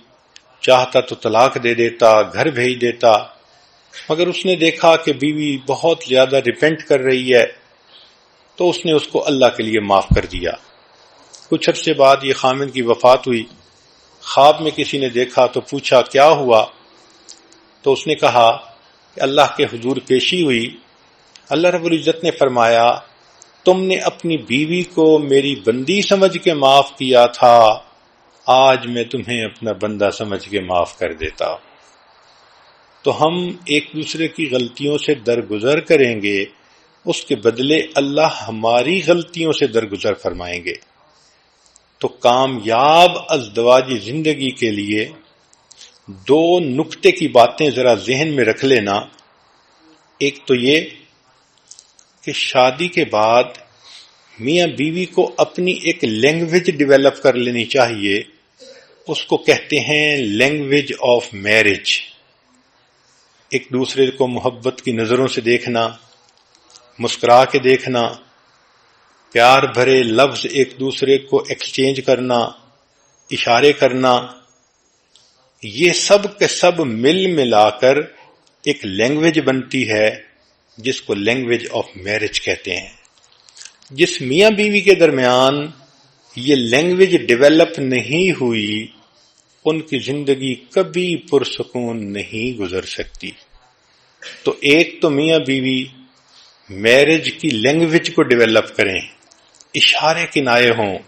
چاہتا تو طلاق دے دیتا، گھر بھیج دیتا، مگر اس نے دیکھا کہ بیوی بہت زیادہ ریپینٹ کر رہی ہے تو اس نے اس کو اللہ کے لیے معاف کر دیا۔ کچھ عرصے بعد یہ خامد کی وفات ہوئی، خواب میں کسی نے دیکھا تو پوچھا کیا ہوا؟ تو اس نے کہا کہ اللہ کے حضور پیشی ہوئی، اللہ رب العزت نے فرمایا تم نے اپنی بیوی کو میری بندی سمجھ کے معاف کیا تھا، آج میں تمہیں اپنا بندہ سمجھ کے معاف کر دیتا ہوں۔ تو ہم ایک دوسرے کی غلطیوں سے درگزر کریں گے، اس کے بدلے اللہ ہماری غلطیوں سے درگزر فرمائیں گے۔ تو کامیاب ازدواجی زندگی کے لیے دو نکتے کی باتیں ذرا ذہن میں رکھ لینا۔ ایک تو یہ کہ شادی کے بعد میاں بیوی کو اپنی ایک لینگویج ڈیولپ کر لینی چاہیے، اس کو کہتے ہیں لینگویج آف میرج۔ ایک دوسرے کو محبت کی نظروں سے دیکھنا، مسکرا کے دیکھنا، پیار بھرے لفظ ایک دوسرے کو ایکسچینج کرنا، اشارے کرنا، یہ سب کے سب مل ملا کر ایک لینگویج بنتی ہے جس کو لینگویج آف میرج کہتے ہیں۔ جس میاں بیوی کے درمیان یہ لینگویج ڈیولپ نہیں ہوئی، ان کی زندگی کبھی پرسکون نہیں گزر سکتی۔ تو ایک تو میاں بیوی میرج کی لینگویج کو ڈیولپ کریں، اشارے کنائے ہوں۔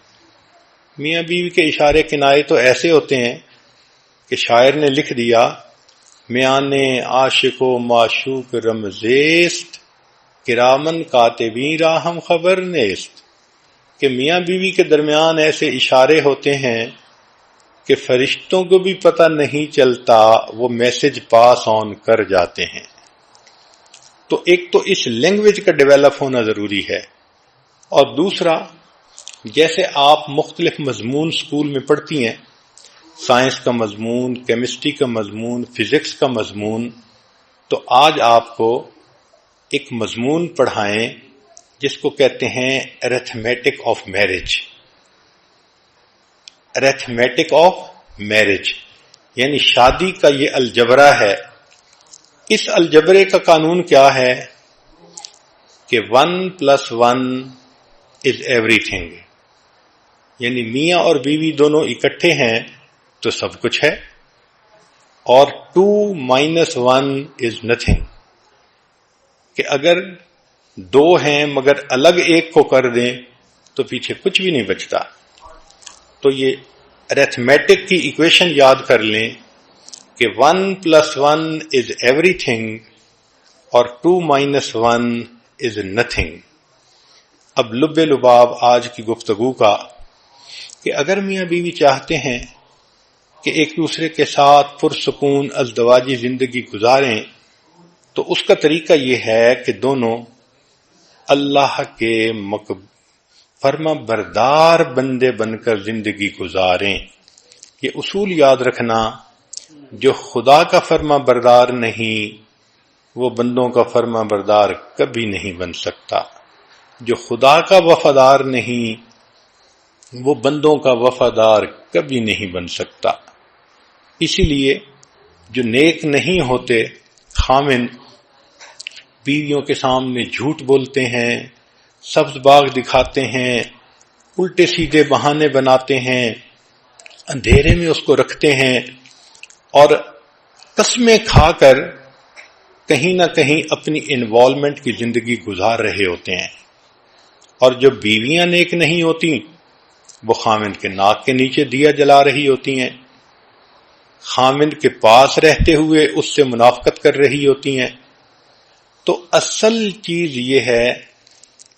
میاں بیوی کے اشارے کنائے تو ایسے ہوتے ہیں کہ شاعر نے لکھ دیا میان عاشق و معشوق رمزیست کرامن کاتبین را ہم خبر نیست، کہ میاں بیوی کے درمیان ایسے اشارے ہوتے ہیں کہ فرشتوں کو بھی پتہ نہیں چلتا، وہ میسج پاس آن کر جاتے ہیں۔ تو ایک تو اس لینگویج کا ڈیولپ ہونا ضروری ہے، اور دوسرا جیسے آپ مختلف مضمون سکول میں پڑھتی ہیں، سائنس کا مضمون، کیمسٹری کا مضمون، فزکس کا مضمون، تو آج آپ کو ایک مضمون پڑھائیں جس کو کہتے ہیں arithmetic of marriage. Arithmetic of marriage یعنی شادی کا یہ الجبرا ہے. اس الجبرے کا قانون کیا ہے کہ 1+1 is everything. یعنی میاں اور بیوی دونوں اکٹھے ہیں تو سب کچھ ہے، اور 2-1 is nothing. کہ اگر دو ہیں مگر الگ ایک کو کر دیں تو پیچھے کچھ بھی نہیں بچتا. تو یہ ارتھمیٹک کی ایکویشن یاد کر لیں کہ 1+1 is everything اور 2-1 is nothing. اب لب لباب آج کی گفتگو کا کہ اگر میاں بیوی چاہتے ہیں کہ ایک دوسرے کے ساتھ پرسکون ازدواجی زندگی گزاریں تو اس کا طریقہ یہ ہے کہ دونوں اللہ کے فرما بردار بندے بن کر زندگی گزاریں. یہ اصول یاد رکھنا، جو خدا کا فرما بردار نہیں وہ بندوں کا فرما بردار کبھی نہیں بن سکتا. جو خدا کا وفادار نہیں وہ بندوں کا وفادار کبھی نہیں بن سکتا. اسی لیے جو نیک نہیں ہوتے خامن بیویوں کے سامنے جھوٹ بولتے ہیں، سبز باغ دکھاتے ہیں، الٹے سیدھے بہانے بناتے ہیں، اندھیرے میں اس کو رکھتے ہیں اور قسمیں کھا کر کہیں نہ کہیں اپنی انوالومنٹ کی زندگی گزار رہے ہوتے ہیں. اور جو بیویاں نیک نہیں ہوتی وہ خامند کے ناک کے نیچے دیا جلا رہی ہوتی ہیں، خامند کے پاس رہتے ہوئے اس سے منافقت کر رہی ہوتی ہیں. تو اصل چیز یہ ہے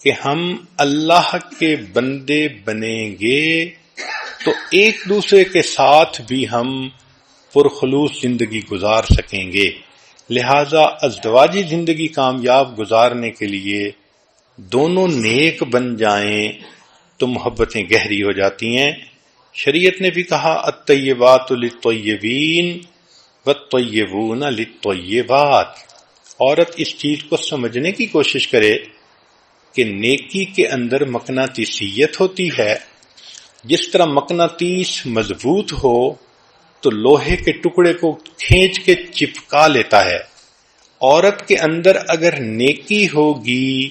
کہ ہم اللہ کے بندے بنیں گے تو ایک دوسرے کے ساتھ بھی ہم پرخلوص زندگی گزار سکیں گے. لہذا ازدواجی زندگی کامیاب گزارنے کے لیے دونوں نیک بن جائیں تو محبتیں گہری ہو جاتی ہیں. شریعت نے بھی کہا الطیبات للطیبین والطیبون للطیبات. عورت اس چیز کو سمجھنے کی کوشش کرے کہ نیکی کے اندر مقناطیسیت ہوتی ہے. جس طرح مقناطیس مضبوط ہو تو لوہے کے ٹکڑے کو کھینچ کے چپکا لیتا ہے. عورت کے اندر اگر نیکی ہوگی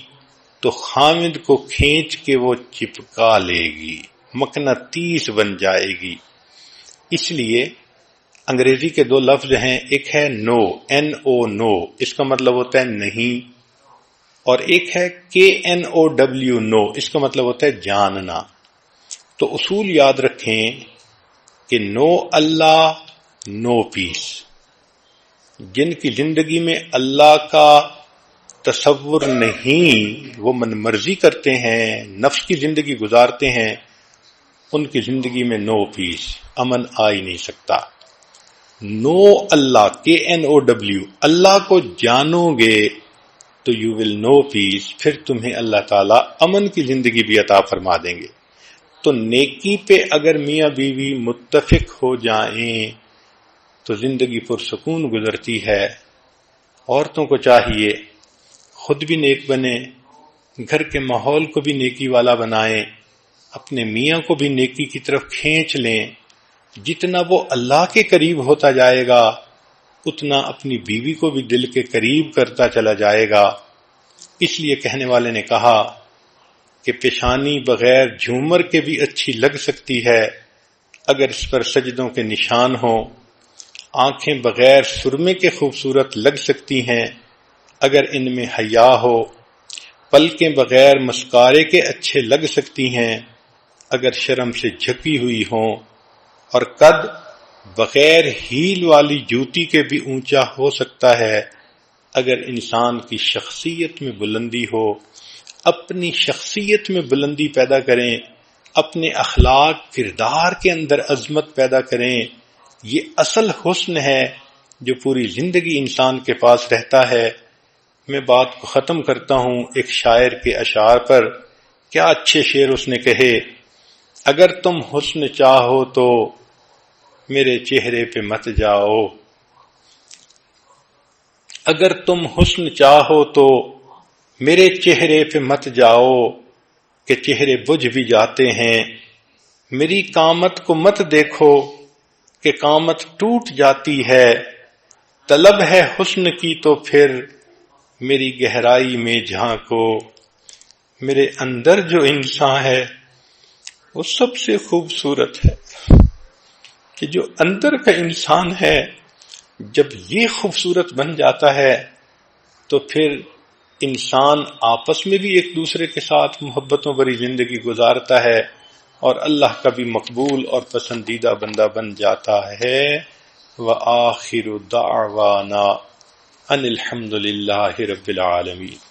تو خامد کو کھینچ کے وہ چپکا لے گی، مقناطیس بن جائے گی. اس لیے انگریزی کے دو لفظ ہیں، ایک ہے نو NO نو، اس کا مطلب ہوتا ہے نہیں، اور ایک ہے KNOW نو، اس کا مطلب ہوتا ہے جاننا. تو اصول یاد رکھیں کہ نو اللہ نو پیس. جن کی زندگی میں اللہ کا تصور نہیں، وہ من مرضی کرتے ہیں، نفس کی زندگی گزارتے ہیں، ان کی زندگی میں نو پیس، امن آ ہی نہیں سکتا. نو اللہ KNOW، اللہ کو جانو گے تو یو ول نو پیس، پھر تمہیں اللہ تعالیٰ امن کی زندگی بھی عطا فرما دیں گے. تو نیکی پہ اگر میاں بیوی متفق ہو جائیں تو زندگی پرسکون گزرتی ہے. عورتوں کو چاہیے خود بھی نیک بنیں، گھر کے ماحول کو بھی نیکی والا بنائیں، اپنے میاں کو بھی نیکی کی طرف کھینچ لیں. جتنا وہ اللہ کے قریب ہوتا جائے گا اتنا اپنی بیوی کو بھی دل کے قریب کرتا چلا جائے گا. اس لیے کہنے والے نے کہا کہ پیشانی بغیر جھومر کے بھی اچھی لگ سکتی ہے اگر اس پر سجدوں کے نشان ہوں. آنکھیں بغیر سرمے کے خوبصورت لگ سکتی ہیں اگر ان میں حیا ہو. پلکیں بغیر مسکارے کے اچھے لگ سکتی ہیں اگر شرم سے جھکی ہوئی ہوں. اور قد بغیر ہیل والی جوتی کے بھی اونچا ہو سکتا ہے اگر انسان کی شخصیت میں بلندی ہو. اپنی شخصیت میں بلندی پیدا کریں، اپنے اخلاق کردار کے اندر عظمت پیدا کریں. یہ اصل حسن ہے جو پوری زندگی انسان کے پاس رہتا ہے. میں بات کو ختم کرتا ہوں ایک شاعر کے اشعار پر. کیا اچھے شعر اس نے کہے. اگر تم حسن چاہو تو میرے چہرے پہ مت جاؤ، اگر تم حسن چاہو تو میرے چہرے پہ مت جاؤ کہ چہرے بجھ بھی جاتے ہیں، میری قامت کو مت دیکھو کہ قامت ٹوٹ جاتی ہے، طلب ہے حسن کی تو پھر میری گہرائی میں جھانکو۔ میرے اندر جو انسان ہے وہ سب سے خوبصورت ہے، کہ جو اندر کا انسان ہے جب یہ خوبصورت بن جاتا ہے تو پھر انسان آپس میں بھی ایک دوسرے کے ساتھ محبتوں بھری زندگی گزارتا ہے اور اللہ کا بھی مقبول اور پسندیدہ بندہ بن جاتا ہے۔ وآخر دعوانا ان الحمد للہ رب العالمین۔